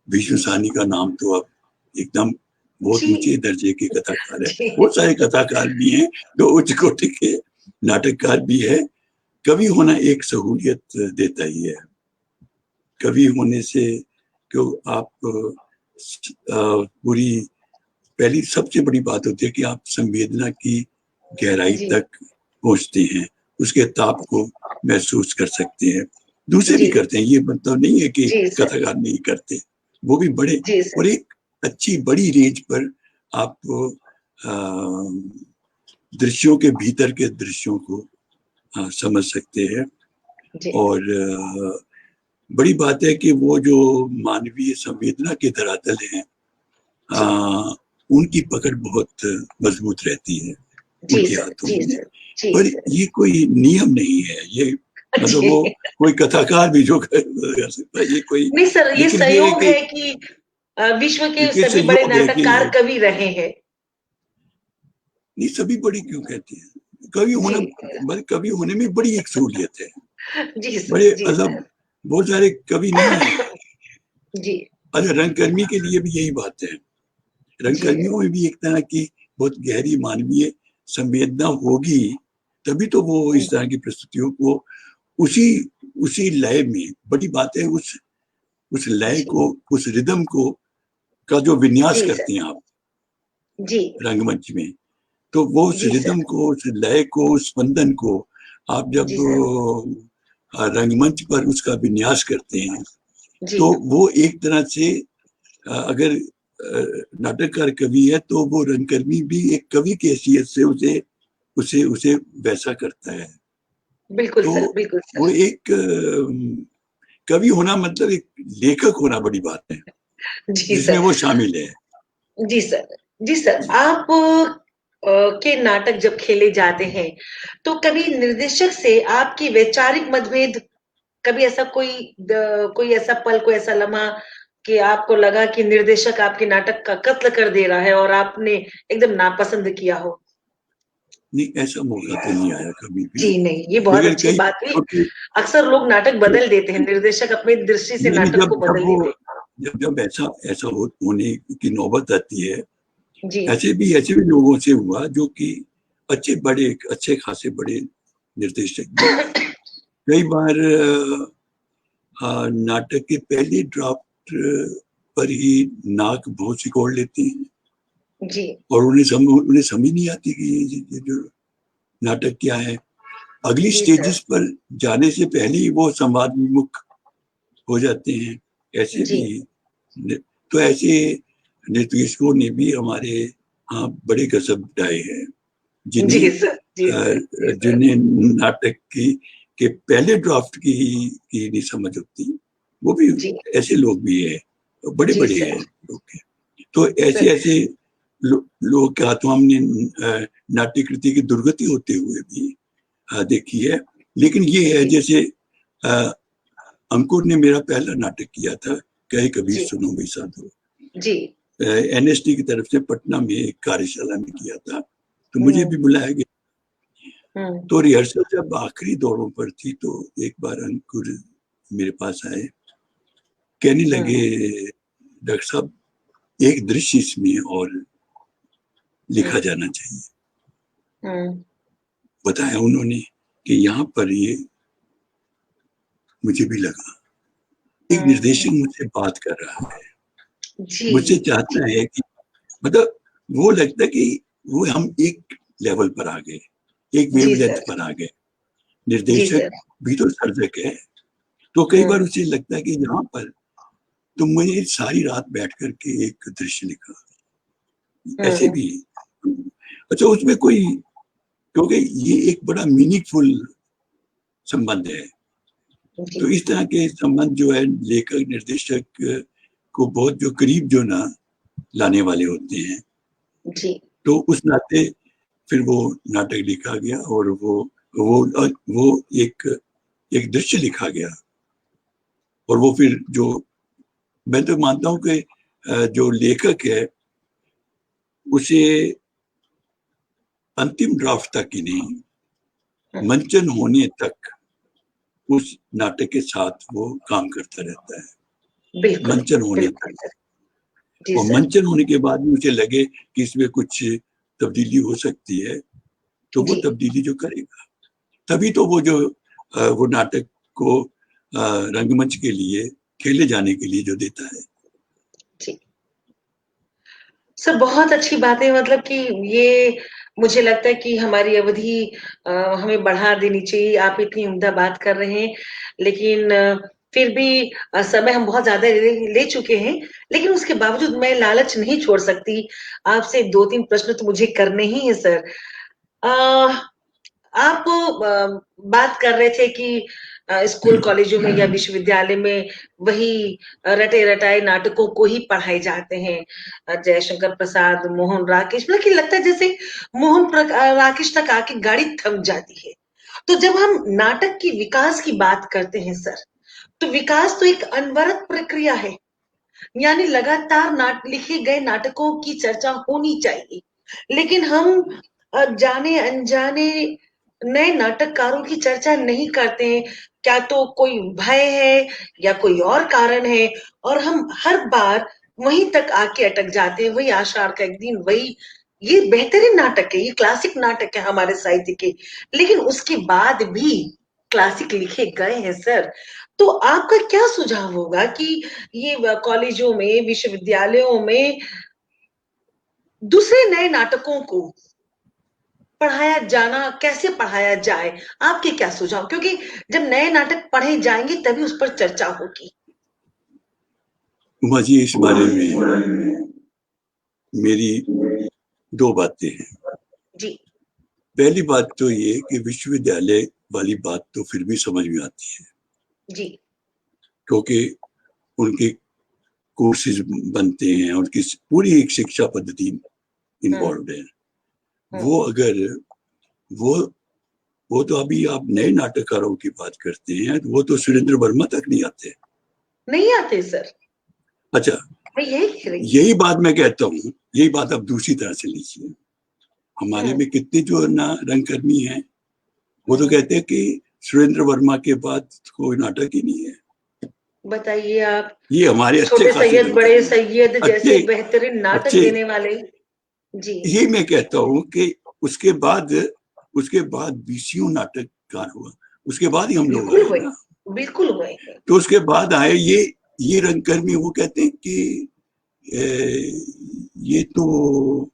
विष्णु साहनी का नाम तो अब एकदम बहुत ऊंचे दर्जे के कथाकार है, बहुत सारे कथाकार भी हैं जो उच्च कोटि के नाटककार भी है। कवि होना एक सहूलियत देता ही है, कवि होने से क्यों आप पूरी पहली सबसे बड़ी बात होती है कि आप संवेदना की गहराई तक पहुंचते हैं, उसके ताप को महसूस कर सकते हैं, दूसरे भी करते हैं, ये मतलब नहीं है कि कथाकार नहीं करते, वो भी बड़े, और एक अच्छी बड़ी रेंज पर आप दृश्यों के भीतर के दृश्यों को समझ सकते हैं। और बड़ी बात है कि वो जो मानवीय संवेदना के धरातल हैं, उनकी पकड़ बहुत मजबूत रहती है उनके हाथों में। पर ये कोई नियम नहीं है, ये मतलब वो कोई कथाकार भी जो कर सकता है, ये कोई नहीं सर, ये संयोग है कि विश्व के सभी बड़े नाटककार कवि रहे हैं। नहीं, सभी बड़ी क्यों कहते हैं, कवि होना, कवि होने में बड़ी एक सहूलियत है। बड़े मतलब बहुत सारे कवि नहीं है जी। अच्छा, रंगकर्मी के लिए भी यही बात है, रंगकर्मियों में भी एक तरह की बहुत गहरी मानवीय संवेदना होगी, तभी तो वो इस तरह की प्रस्तुतियों को उसी उसी लय में, बड़ी बात है उस लय को, उस रिदम को का जो विन्यास करते हैं आप रंगमंच में, तो वो उस रिदम को, उस लय को, उस स्पंदन को आप जब रंगमंच पर उसका विन्यास करते हैं, तो वो एक तरह से अगर नाटककार कवि है तो वो रंगकर्मी भी एक कवि की हैसियत से उसे उसे उसे वैसा करता है। बिल्कुल तो सर, बिल्कुल वो सर। एक कवि होना मतलब एक लेखक होना बड़ी बात है, जी जिसमें सर। वो शामिल है। जी सर। जी सर, जी। आप के नाटक जब खेले जाते हैं, तो कभी निर्देशक से आपकी वैचारिक मतभेद, कभी ऐसा कोई ऐसा पल, कोई ऐसा लम्हा कि आपको लगा कि निर्देशक आपके नाटक का कत्ल कर दे रहा है और आपने एकदम नापसंद किया हो? नहीं, ऐसा मौका तो नहीं आया कभी भी। जी नहीं, ये बहुत लेकिन अच्छी कई बात हुई। छोटे अक्सर लोग नाटक बदल देते हैं, निर्देशक अपनी दृष्टि से नहीं नहीं, नाटक जब को जब बदल वो देते जब जब ऐसा ऐसा होने की नौबत आती है, हैं। जी। ऐसे भी लोगों से हुआ जो कि अच्छे खासे बड़े निर्देशक भी हैं। कई बार नाटक के पहले ड्राफ्ट पर ही नाक बहुत सिकोड़ लेते हैं जी। और उन्हें समझ नहीं आती कि ये जो नाटक क्या है। अगली जी सर। स्टेजेस पर जाने से पहले ही वो संवाद विमुख हो जाते हैं। ऐसे जी। भी तो ऐसे निर्देशकों ने भी हमारे यहाँ बड़े गजब ढाए हैं, जी जिन्हें सर। जी सर। जी सर। जिन्हें नाटक की के पहले ड्राफ्ट की नहीं समझ होती। वो भी जी। ऐसे लोग भी हैं, बड़े जी बड़े सर। हैं लोग हैं। तो ऐसे सर। ऐसे लोगों के हाथों हमने नाट्य कृति की दुर्गति होते हुए भी देखी है। लेकिन ये है, जी। जैसे अ, अंकुर ने मेरा पहला नाटक किया था, कहे कबीर जी। सुनो भी साधो। जी। एनएसटी की तरफ से पटना में एक कार्यशाला में किया था, तो मुझे हुँ। भी बुलाया गया। हुँ। तो रिहर्सल जब आखिरी दौरों पर थी तो एक बार अंकुर मेरे पास आए, कहने हुँ। लगे, डॉक्टर साहब एक दृश्य इसमें और हुँ। लिखा जाना चाहिए। हुँ। बताया उन्होंने कि यहाँ पर ये मुझे भी लगा एक हुँ। निर्देशक हुँ। मुझसे बात कर रहा है, जी। मुझसे जी। चाहता है कि मतलब वो लगता है कि वो हम एक लेवल पर आ गए, एक जी वेवलेंथ सर। पर आ गए। जी निर्देशक सर। भी तो सर्जक है। तो कई बार हुँ। उसे लगता है कि यहाँ पर तो मैंने सारी रात बैठ करके एक दृश्य लिखा, ऐसे हुँ। भी। अच्छा, उसमें कोई, क्योंकि ये एक बड़ा मीनिंगफुल संबंध है, जी। तो इस तरह के संबंध जो है लेखक निर्देशक को बहुत जो करीब जो ना लाने वाले होते हैं। जी। तो उस नाते फिर वो नाटक लिखा गया और वो एक एक दृश्य लिखा गया। और वो फिर जो, मैं तो मानता हूँ कि जो लेखक है उसे अंतिम ड्राफ्ट तक ही नहीं, हुँ। मंचन होने तक उस नाटक के साथ वो काम करता रहता है, बिल्कुल, मंचन होने बिल्कुल तक। सर। जी और सर। मंचन होने के बाद भी उसे लगे कि इसमें कुछ तब्दीली हो सकती है, तो वो जी। तब्दीली जो करेगा, तभी तो वो जो वो नाटक को रंगमंच के लिए खेले जाने के लिए जो देता है। जी। सर, बहुत अच्छी बात है, मतलब कि ये मुझे लगता है कि हमारी अवधि हमें बढ़ा देनी चाहिए। आप इतनी उम्दा बात कर रहे हैं, लेकिन फिर भी समय हम बहुत ज़्यादा ले चुके हैं, लेकिन उसके बावजूद मैं लालच नहीं छोड़ सकती। आपसे 2-3 प्रश्न तो मुझे करने ही हैं सर। अ, आप बात कर रहे थे कि स्कूल कॉलेजों में या विश्वविद्यालय में वही रटे-रटाए नाटकों को ही पढ़ाए जाते हैं। जयशंकर प्रसाद, मोहन राकेश, मतलब कि लगता है जैसे राकेश तक आके गाड़ी थम जाती है। तो जब हम नाटक की विकास की बात करते हैं सर, तो विकास तो एक अनवरत प्रक्रिया है। यानी लगातार लिखे गए नाटकों की चर्चा होनी चाहिए। लेकिन हम जाने-अनजाने नए नाटककारों की चर्चा नहीं करते हैं। क्या तो कोई भय है या कोई और कारण है, और हम हर बार वहीं तक आके अटक जाते हैं, वही आषाढ़ का एक दिन, वही। ये बेहतरीन नाटक है, ये क्लासिक नाटक है हमारे साहित्य के, लेकिन उसके बाद भी क्लासिक लिखे गए हैं सर। तो आपका क्या सुझाव होगा कि ये कॉलेजों में, विश्वविद्यालयों में दूसरे नए नाटकों को पढ़ाया जाना, कैसे पढ़ाया जाए? आपके क्या सुझाव? क्योंकि जब नए नाटक पढ़े जाएँगे तभी उस पर चर्चा होगी। उमा जी, इस बारे में मेरी दो बातें हैं। जी पहली बात तो ये कि विश्वविद्यालय वाली बात तो फिर भी समझ में आती है, जी क्योंकि उनके कोर्सेज बनते हैं, उनकी पूरी एक शिक्षा पद्धति इन्वॉल्व है। वो अगर वो वो तो अभी आप नए नाटककारों की बात करते हैं, तो वो तो सुरेंद्र वर्मा तक नहीं आते। नहीं आते सर, अच्छा, मैं यही कह रही हूँ। यही बात मैं कहता हूँ, यही बात आप दूसरी तरह से लीजिए। हमारे में कितने जो ना रंगकर्मी हैं, वो तो कहते हैं कि सुरेंद्र वर्मा के बाद कोई नाटक ही नहीं है। बताइए आप, ये हमारे अच्छे छोटे खासे सैयद बड़े रंगकर्मी, सैयद अच्छे जैसे बेहतरीन नाटक अच्छे, देने वाले। जी यही मैं कहता हूँ कि उसके बाद बीसीओ नाटककार हुआ, उसके बाद ही हम लोग बिल्कुल आए हुए, ना। बिल्कुल हुए हैं। तो उसके बाद आए ये रंगकर्मी, वो कहते हैं कि ये तो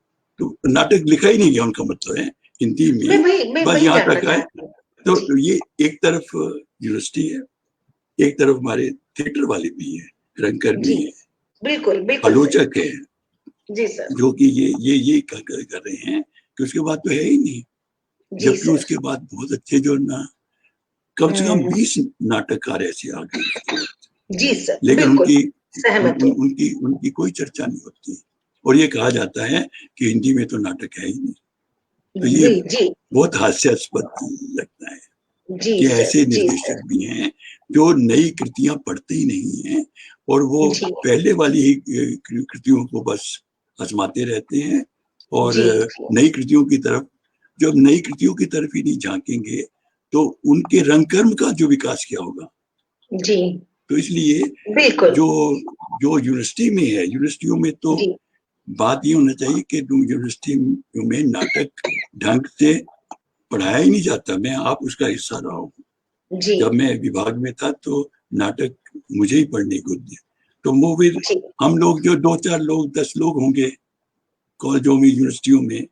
नाटक लिखा ही नहीं गया, उनका मतलब है हिंदी में, मैं बस वही यहाँ जानना तक आए। चाहती हूँ। जी तो ये एक तरफ यूनिवर्सिटी है, एक तरफ हमारे थिएटर वाले भी है, रंगकर्मी जी है, बिल्कुल बिल्कुल सही। आलोचक है, जी सर। जो कि ये कर रहे हैं कि उसके बाद तो है ही नहीं। जी जबकि सर। उसके बाद बहुत अच्छे जो ना, कम से कम हम्म, 20 नाटककार ऐसे आ गए उसके बाद, जी सर लेकिन बिल्कुल उनकी सहमत हूँ। उनकी कोई चर्चा नहीं होती। और ये कहा जाता है कि हिंदी में तो नाटक है ही नहीं। तो ये जी जी बहुत हास्यास्पद लगता है जी कि सर। ऐसे जी निर्देशक सर। भी हैं जो नई कृतियां पढ़ते ही नहीं हैं, और वो जी पहले वाली ही कृतियों को बस आजमाते रहते हैं, और जी नई कृतियों की तरफ, जब नई कृतियों की तरफ ही नहीं झांकेंगे तो उनके रंगकर्म का जो विकास क्या होगा। जी तो इसलिए बिल्कुल। जो जो यूनिवर्सिटी में है, यूनिवर्सिटियों में तो जी बात ये होना चाहिए कि यूनिवर्सिटी में नाटक ढंग से पढ़ाया ही नहीं जाता। मैं आप उसका हिस्सा रहा हूँ। जी जब मैं विभाग में था तो नाटक मुझे ही पढ़ने को दिए। तो वो फिर जी हम लोग जो 2-4 लोग 10 लोग होंगे कॉलेजों में, यूनिवर्सिटियों में,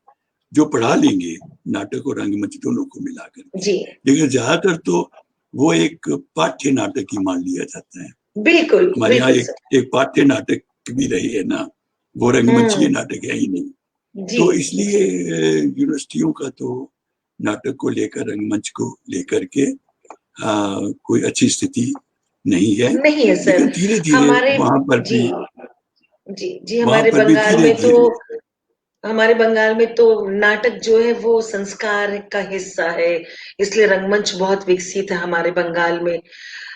जो पढ़ा लेंगे नाटक और रंगमंच दोनों को मिलाकर के। जी लेकिन ज्यादातर तो वो एक पाठ्य नाटक ही मान लिया जाता है। बिल्कुल हमारे यहाँ बिल्कुल एक सर। एक पाठ्य नाटक भी रही है ना, वो रंगमंचीय हम्म। नाटक है ही नहीं। जी तो इसलिए जी यूनिवर्सिटियों का तो नाटक को लेकर, रंगमंच को लेकर के कोई अच्छी स्थिति नहीं है। नहीं है सर। लेकिन धीरे धीरे हमारे जी जी वहां हमारे पर भी बंगाल धीरे में तो, धीरे हमारे बंगाल में तो नाटक जो है वो संस्कार का हिस्सा है, इसलिए रंगमंच बहुत विकसित है हमारे बंगाल में।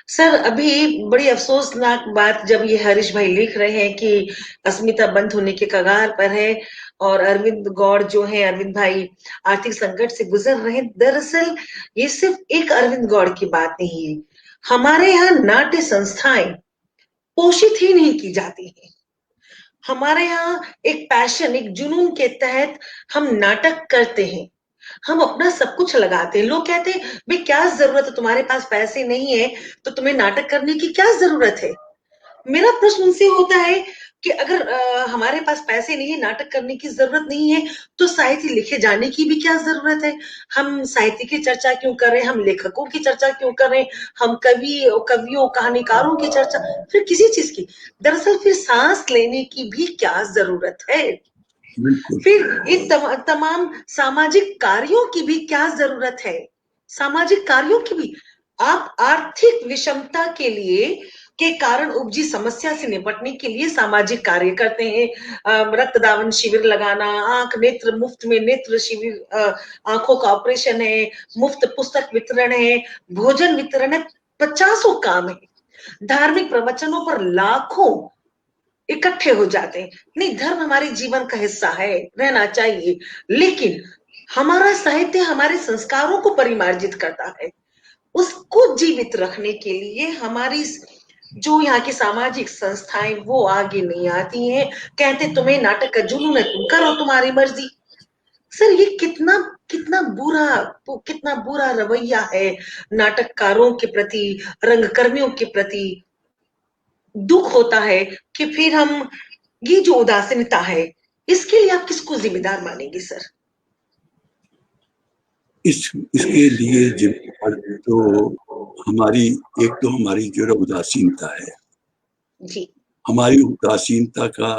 सर अभी बड़ी अफसोसनाक बात, जब ये हरीश भाई लिख रहे हैं कि अस्मिता बंद होने के कगार पर है और अरविंद गौड़ जो है, अरविंद भाई आर्थिक संकट से गुजर रहे हैं, दरअसल ये सिर्फ एक अरविंद गौड़ की बात नहीं है। हमारे यहाँ नाट्य संस्थाएं पोषित ही नहीं की जाती है। हमारे यहाँ एक पैशन, एक जुनून के तहत हम नाटक करते हैं, हम अपना सब कुछ लगाते हैं। लोग कहते हैं भाई क्या जरूरत है, तुम्हारे पास पैसे नहीं है तो तुम्हें नाटक करने की क्या जरूरत है। मेरा प्रश्न उनसे होता है कि अगर हमारे पास पैसे नहीं है, नाटक करने की जरूरत नहीं है, तो साहित्य लिखे जाने की भी क्या जरूरत है। हम साहित्य की चर्चा क्यों कर रहे हैं, हम लेखकों की चर्चा क्यों कर रहे हैं, हम कवियों कहानीकारों की चर्चा, फिर किसी चीज की, दरअसल फिर सांस लेने की भी क्या जरूरत है, बिल्कुल फिर इन तमाम सामाजिक कार्यों की भी क्या जरूरत है। सामाजिक कार्यों की भी, आप आर्थिक विषमता के लिए के कारण उपजी समस्या से निपटने के लिए सामाजिक कार्य करते हैं। रक्तदान शिविर लगाना, आंख नेत्र मुफ्त में नेत्र शिविर, आंखों का ऑपरेशन है, मुफ्त पुस्तक वितरण है, भोजन वितरण है, पचासों काम है, धार्मिक प्रवचनों पर लाखों इकट्ठे हो जाते हैं। नहीं, धर्म हमारे जीवन का हिस्सा है, रहना चाहिए, लेकिन हमारा साहित्य हमारे संस्कारों को परिमार्जित करता है। उसको जीवित रखने के लिए हमारी जो यहाँ की सामाजिक संस्थाएं वो आगे नहीं आती हैं। कहते तुम्हें नाटक का जुनून है, तुम करो, तुम्हारी मर्जी। सर ये कितना कितना बुरा, कितना बुरा रवैया है नाटककारों के प्रति, रंगकर्मियों के प्रति। दुख होता है कि फिर हम, ये जो उदासीनता है, इसके लिए आप किसको जिम्मेदार मानेंगे सर। इसके लिए जिम्मेदार तो हमारी, एक तो हमारी जो उदासीनता है, जी हमारी उदासीनता का,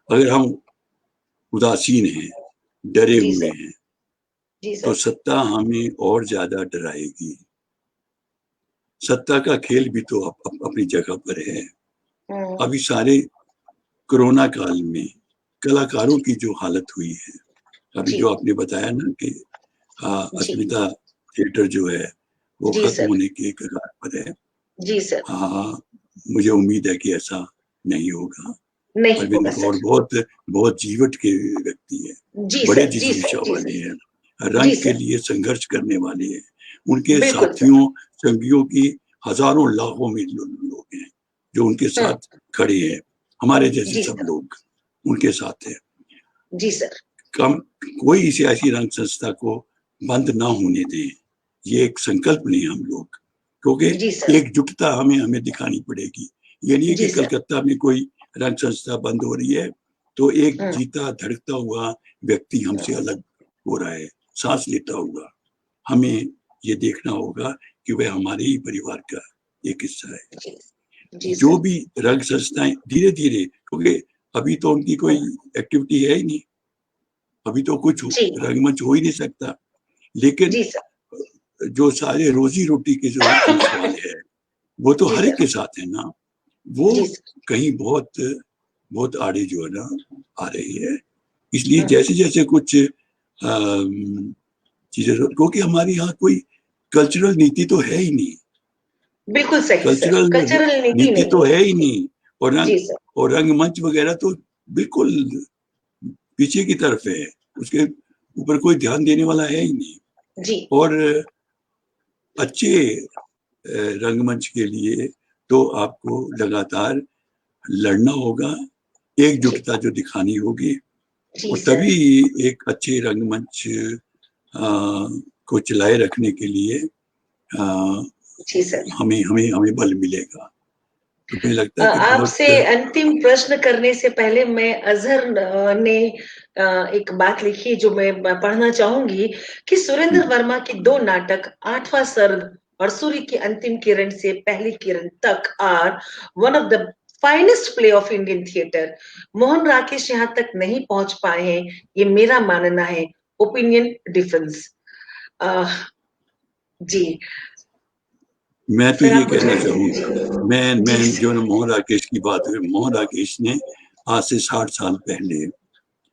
अगर हम उदासीन हैं, डरे जी हुए सर। हैं, जी तो सर। सत्ता हमें और ज्यादा डराएगी। सत्ता का खेल भी तो अपनी जगह पर है। अभी सारे कोरोना काल में कलाकारों की जो हालत हुई है, अभी जी। जो आपने बताया ना कि जी। अस्मिता थिएटर जो है वो जी खत्म सर। होने के कगार पर है। जी सर। हाँ, मुझे उम्मीद है कि ऐसा नहीं होगा। नहीं अरविंद होगा कौर सर। बहुत बहुत जीवट के व्यक्ति है, जी बड़े सर। जी सर। जिजीविषा जी वाले सर। हैं, जी रंग के सर। लिए संघर्ष करने वाले हैं। उनके बिल्कुल सर। साथियों संगियों की हजारों लाखों में लोग हैं जो उनके साथ खड़े हैं। हमारे जैसे जी सब सर। लोग उनके साथ हैं। जी सर। कम कोई सियासी रंग संस्था को बंद ना होने दें, ये एक संकल्प नहीं हम लोग, क्योंकि जी सर। एकजुटता हमें हमें दिखानी पड़ेगी। ये नहीं है कि जी सर। कलकत्ता में कोई रंग संस्था बंद हो रही है तो एक हम्म। जीता धड़कता हुआ व्यक्ति हमसे अलग हो रहा है, सांस लेता हुआ। हमें ये देखना होगा कि वह हमारे ही परिवार का एक हिस्सा है। जी। जी जो सर। भी रंग संस्थाएं धीरे धीरे, क्योंकि अभी तो उनकी कोई एक्टिविटी है ही नहीं, अभी तो कुछ जी। रंगमंच हो ही नहीं सकता। लेकिन जी सर। जो सारे रोजी रोटी के जो सवाल है वो तो जी हर एक सर। के साथ है ना। वो जी सर। कहीं बहुत बहुत आड़े जो है ना आ रही है। इसलिए हम्म। जैसे जैसे कुछ चीजें, क्योंकि हमारे यहाँ कोई कल्चरल नीति तो है ही नहीं, बिल्कुल सही सर, कल्चरल कल्चरल नीति नीति नहीं तो है। है ही नहीं। और जी सर। रंगमंच वगैरह तो बिल्कुल पीछे की तरफ है, उसके ऊपर कोई ध्यान देने वाला है ही नहीं। जी। और अच्छे रंगमंच के लिए तो आपको लगातार लड़ना होगा, जी। एकजुटता जो दिखानी होगी, जी और सर। तभी एक अच्छे रंगमंच को चलाए रखने के लिए आ, जी सर। हमें हमें हमें बल मिलेगा। तो मुझे लगता है कि बहुत आपसे अंतिम प्रश्न करने से पहले मैं अजहर ने एक बात लिखी जो मैं पढ़ना चाहूंगी कि सुरेंद्र वर्मा की दो नाटक आठवां सर्ग और सूर्य की अंतिम किरण से पहली किरण तक are one of the finest play of Indian theatre. Mohan Rakesh यहाँ तक नहीं पहुंच पाए हैं, ये मेरा मानना है। Opinion difference. जी मैं तो सर, ये आप कुछ कहना कहेंगे? चाहूंगा, मैं जी जो सर। ना मोहन राकेश की बात हुई, मोहन राकेश ने आज से 60 साल पहले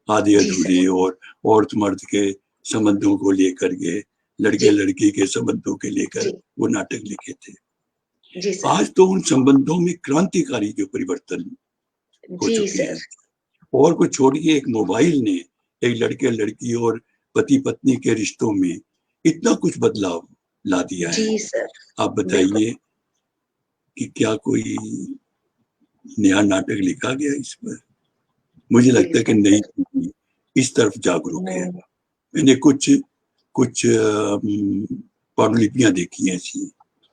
आधे जी सर। अधूरे और औरत मर्द के संबंधों को लेकर के, लड़के जी। लड़की के संबंधों के लेकर जी। वो नाटक लिखे थे। जी सर। आज तो उन संबंधों में क्रांतिकारी जो परिवर्तन हो जी चुके सर। हैं, और कुछ छोड़िए, एक मोबाइल ने एक लड़के लड़की और पति पत्नी के रिश्तों में इतना कुछ बदलाव ला दिया जी है। सर। आप बिल्कुल। बताइए कि क्या कोई नया नाटक लिखा गया इस पर? मुझे लगता है कि बिल्कुल नई सर। पीढ़ी इस तरफ जागरूक है। हम्म। मैंने कुछ कुछ पांडुलिपियां देखी हैं ऐसी,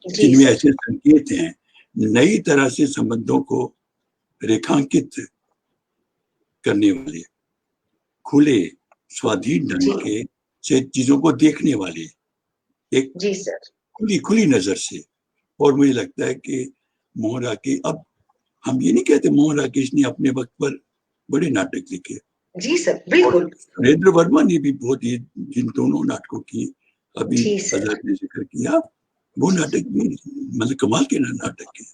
जी जिनमें सर। ऐसे संकेत हैं नई तरह से संबंधों को रेखांकित करने वाले, खुले स्वाधीन ढंग जी। के से चीजों को देखने वाले, एक जी सर। खुली खुली नजर से। और मुझे लगता है कि मोहन राकेश, अब हम ये नहीं कहते मोहन राकेश ने अपने वक्त पर बड़े नाटक लिखे, जी सर। और बिल्कुल। सुरेंद्र वर्मा ने भी बहुत, ये जिन दोनों नाटकों की अभी जी सर। अजहर ने जिक्र किया, वो नाटक भी मतलब कमाल के नाटक है।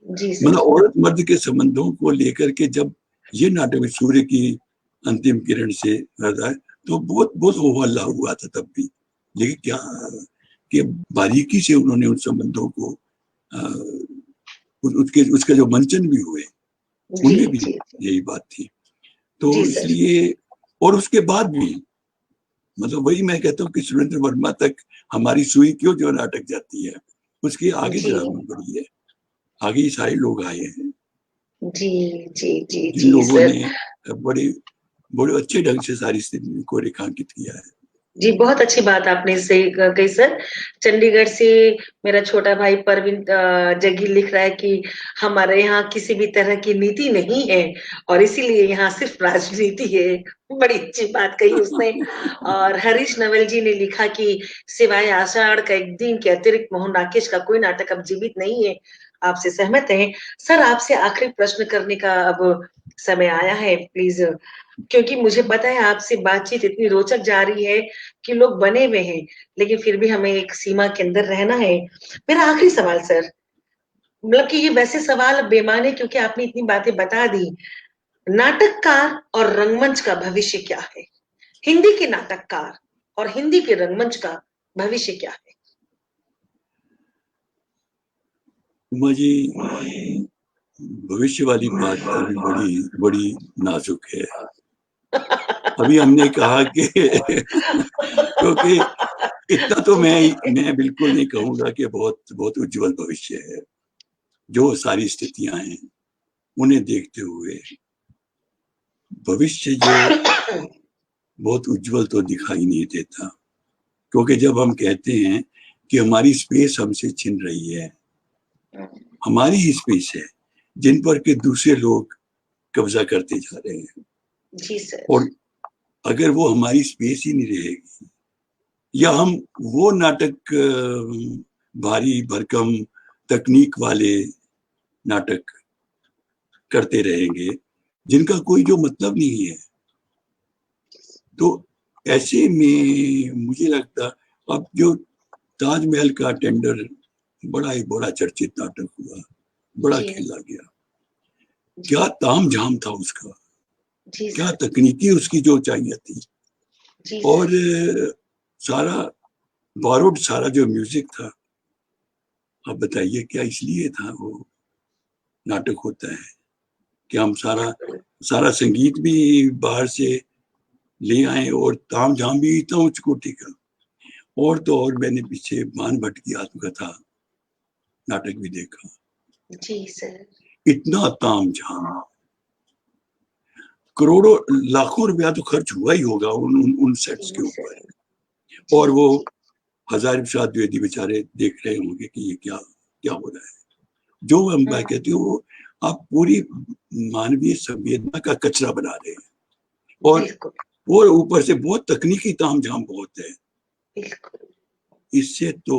जी मतलब सर। औरत मर्द के संबंधों को लेकर के जब ये नाटक सूर्य की अंतिम किरण से है, तो बहुत बहुत हो हल्ला हुआ था तब भी। लेकिन क्या कि बारीकी से उन्होंने उन संबंधों को उसके उसके जो मंचन भी हुए, जी। उनमें भी जी। यही बात थी। तो जी सर। इसलिए, और उसके बाद भी, मतलब वही मैं कहता हूँ कि सुरेंद्र वर्मा तक हमारी सुई क्यों जो नाटक जाती है, उसके आगे जी। जरा बढ़िए, आगे ही सारे लोग आए हैं जी। जी। जी। जिन जी लोगों सर। ने बड़े बड़े अच्छे ढंग से सारी स्थिति को रेखांकित किया है। जी, बहुत अच्छी बात आपने सही कही सर। चंडीगढ़ से मेरा छोटा भाई परवीन जगी लिख रहा है कि हमारे यहाँ किसी भी तरह की नीति नहीं है और इसीलिए यहाँ सिर्फ राजनीति है। बड़ी अच्छी बात कही उसने। और हरीश नवल जी ने लिखा कि सिवाय आषाढ़ का एक दिन के अतिरिक्त मोहन राकेश का कोई नाटक अब जीवित नहीं है। आपसे सहमत हैं सर। आपसे आखिरी प्रश्न करने का अब समय आया है, प्लीज, क्योंकि मुझे पता है आपसे बातचीत इतनी रोचक जा रही है कि लोग बने हुए हैं, लेकिन फिर भी हमें एक सीमा के अंदर रहना है। मेरा आखिरी सवाल सर, मतलब कि ये वैसे सवाल अब बेमाने, क्योंकि आपने इतनी बातें बता दी। नाटककार और रंगमंच का भविष्य क्या है? हिंदी के नाटककार और हिंदी के रंगमंच का भविष्य क्या है? मुझे भविष्य वाली बात अभी बड़ी बड़ी नाजुक है। अभी हमने कहा कि क्योंकि इतना तो मैं बिल्कुल नहीं कहूंगा कि बहुत बहुत उज्जवल भविष्य है। जो सारी स्थितियां हैं उन्हें देखते हुए भविष्य जो बहुत उज्जवल तो दिखाई नहीं देता, क्योंकि जब हम कहते हैं कि हमारी स्पेस हमसे छिन रही है, हमारी ही स्पेस है जिन पर के दूसरे लोग कब्जा करते जा रहे हैं। जी सर। और अगर वो हमारी स्पेस ही नहीं रहेगी, या हम वो नाटक भारी भरकम तकनीक वाले नाटक करते रहेंगे जिनका कोई जो मतलब नहीं है, तो ऐसे में मुझे लगता, अब जो ताजमहल का टेंडर बड़ा ही बड़ा चर्चित नाटक हुआ, बड़ा जी खेला गया, जी क्या ताम झाम था उसका, जी क्या सर। तकनीकी उसकी जो चाहिए थी। जी और सर। सारा बॉरोड सारा जो म्यूजिक था, अब बताइए क्या इसलिए था वो नाटक होता है कि हम सारा बिल्कुल। सारा संगीत भी बाहर से ले आए और ताम झाम भी इतना उच्च कोटि का। और तो और मैंने पीछे मान भट्ट की आत्मकथा नाटक भी देखा, जी सर। इतना ताम झाम, करोड़ों लाखों रुपया तो खर्च हुआ ही होगा उन सेट्स के जी ऊपर। सर। जी और वो जी हजारी प्रसाद द्विवेदी बेचारे देख रहे होंगे कि ये क्या क्या हो रहा है। जो मैं कहती हूँ वो आप पूरी मानवीय सभ्यता का कचरा बना रहे हैं। और बिल्कुल। वो ऊपर से बहुत तकनीकी तामझाम बहुत है। बिल्कुल। इससे तो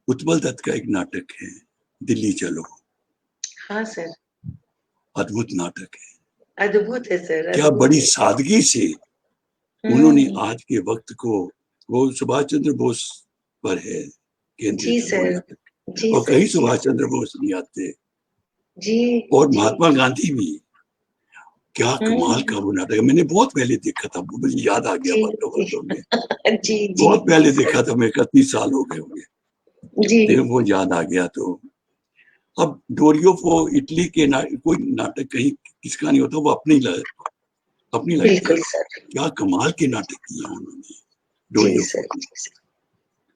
उत्पल दत्त का एक नाटक है दिल्ली चलो, हाँ सर। अद्भुत नाटक है। अद्भुत है सर, क्या अद्भुत बड़ी है। सादगी से उन्होंने हम्म। आज के वक्त को, वो सुभाष चंद्र बोस पर है जी केंद्रित वो सर। नाटक, जी और सर। कहीं जी सुभाष सर। चंद्र बोस नहीं आते, जी और जी। महात्मा गांधी भी। क्या कमाल का हम्म। वो नाटक है, मैंने बहुत पहले देखा था, मुझे याद आ गया जी बातों जी बातों में। जी जी बहुत जी पहले सर। देखा था मैं, 30 साल हो गए होंगे, जी लेकिन वो याद आ गया। तो अब डोरियो को इटली के कोई नाटक कहीं किसका नहीं होता, वो अपनी लगते बिल्कुल हैं। सर। क्या कमाल के नाटक किए उन्होंने जी डोरियो सर। को। जी सर।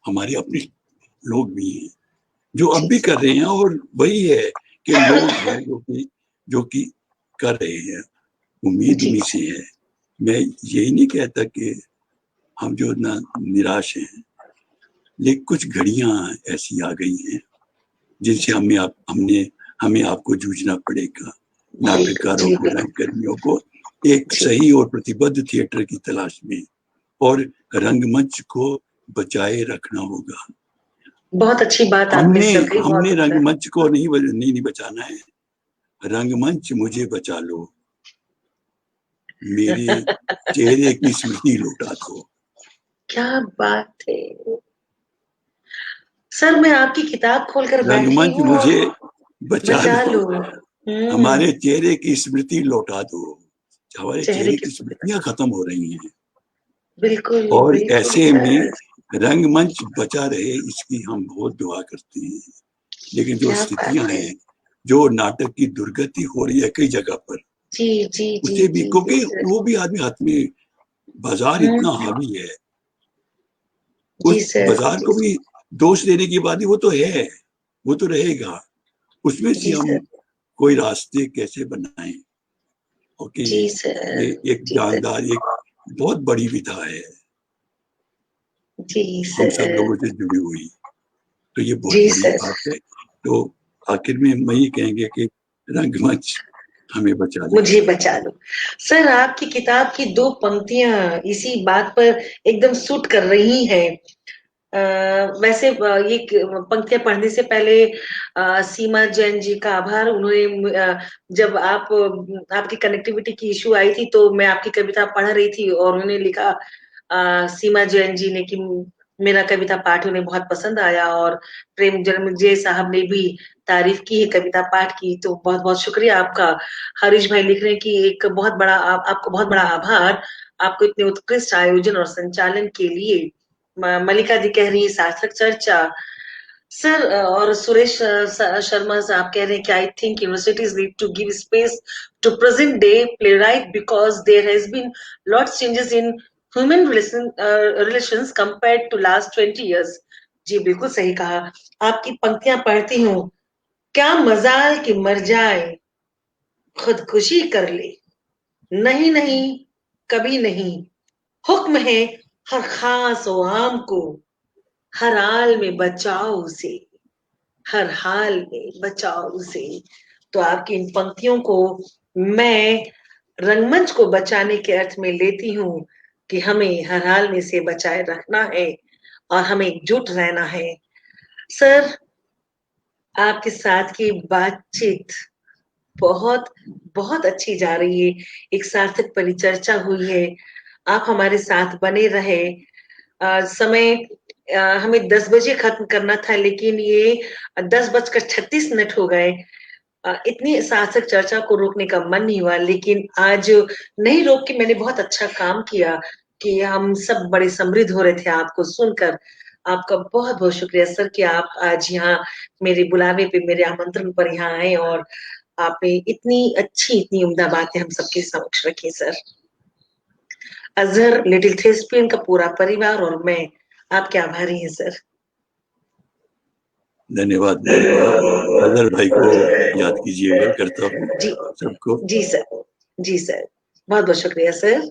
हमारे अपने लोग भी हैं जो अब जी भी कर सर। रहे हैं, और वही है कि लोग हैं जो कि कर रहे हैं, उम्मीद जी उन्हीं से है। मैं यही नहीं कहता कि हम जो ना निराश हैं, लेकिन कुछ घड़ियां ऐसी आ गई हैं जिनसे जी हमें आपको जूझना पड़ेगा, बिल्कुल। नाटककारों जी को, बिल्कुल। रंगकर्मियों को, एक जी सही और प्रतिबद्ध थिएटर की तलाश में, और रंगमंच को बचाए रखना होगा। बहुत अच्छी बात आपने हमने सर कही, बहुत हमने अच्छा। रंगमंच को नहीं बचाना है। रंगमंच मुझे बचा लो, मेरे चेहरे की स्मृति लौटा दो। क्या बात है सर, मैं आपकी किताब खोलकर बैठी रंगमंच हूँ मुझे और बचा बचा लो, लो। हमारे चेहरे की स्मृति लौटा दो। हमारे चेहरे चेहरे की की स्मृति। स्मृतियां खत्म हो रही हैं, बिल्कुल और बिल्कुल ऐसे में सर। रंगमंच बचा रहे इसकी हम बहुत दुआ करते हैं। लेकिन जो क्या स्थितियां बात है। हैं, जो नाटक की दुर्गति हो रही है कई जगह पर, जी जी जी उसे भी, जी जी क्योंकि सर। वो भी आदमी हाथ में, बाजार इतना हम्म। हावी है, जी उस सर। बाजार जी को भी दोष देने की बात नहीं, वो तो है, वो तो रहेगा। उसमें से जी हम सर। कोई रास्ते कैसे बनाएं। ओके, जी सर। ये एक जी सर। जानदार, एक बहुत बड़ी विधा है, जी हम सब सर। लोगों से जुड़ी हुई, तो ये बहुत जी बड़ी सर। बात है। तो आखिर में मैं ये कहेंगे कि रंगमंच हमें बचा ले। मुझे बचा लो। सर आपकी किताब की दो पंक्तियां इसी बात पर एकदम सूट कर रही हैं। वैसे ये पंक्तियां पढ़ने से पहले सीमा जैन जी का आभार। उन्होंने जब आपकी कनेक्टिविटी की इशू आई थी तो मैं आपकी कविता पढ़ रही थी और उन्होंने लिखा, सीमा जैन जी ने, कि मेरा कविता पाठ उन्हें बहुत पसंद आया, और प्रेम जन्मजय साहब ने भी तारीफ की है कविता पाठ की। तो बहुत बहुत शुक्रिया आपका। हरीश भाई लिख रहे हैं कि एक बहुत बड़ा आपको बहुत बड़ा आभार, आपको इतने उत्कृष्ट आयोजन और संचालन के लिए। मलिका जी कह रही है सार्थक चर्चा। सर, और सुरेश शर्मा साहब कह रहे हैं कि I think universities need to give space to present day play right because there has been lots changes in human relations compared to last 20 years। जी बिल्कुल सही कहा। आपकी पंक्तियां पढ़ती हूँ, क्या मजाल कि मर जाए, खुदकुशी कर ले, नहीं नहीं कभी नहीं, हुक्म है हर खास व आम को, हर हाल में बचाओ उसे, हर हाल में बचाओ उसे। तो आपकी इन पंक्तियों को मैं रंगमंच को बचाने के अर्थ में लेती हूँ कि हमें हर हाल में से बचाए रखना है और हमें एकजुट रहना है। सर, आपके साथ की बातचीत बहुत बहुत अच्छी जा रही है, एक सार्थक परिचर्चा हुई है। आप हमारे साथ बने रहे। समय हमें 10 बजे खत्म करना था, लेकिन ये 10:36 हो गए। इतनी सार्थक चर्चा को रोकने का मन नहीं हुआ, लेकिन आज नहीं रोक के मैंने बहुत अच्छा काम किया कि हम सब बड़े समृद्ध हो रहे थे आपको सुनकर। आपका बहुत बहुत शुक्रिया सर कि आप आज यहाँ मेरे बुलावे पे, मेरे आमंत्रण पर यहाँ आए और आपने इतनी अच्छी, इतनी उम्दा बातें हम सबके समक्ष रखी सर। अजहर लिटिल थेस्पियन का पूरा परिवार और मैं आपके आभारी हैं सर। धन्यवाद। अजहर भाई को याद कीजिएगा, करता हूँ जी सबको। जी सर, जी सर, बहुत बहुत शुक्रिया सर।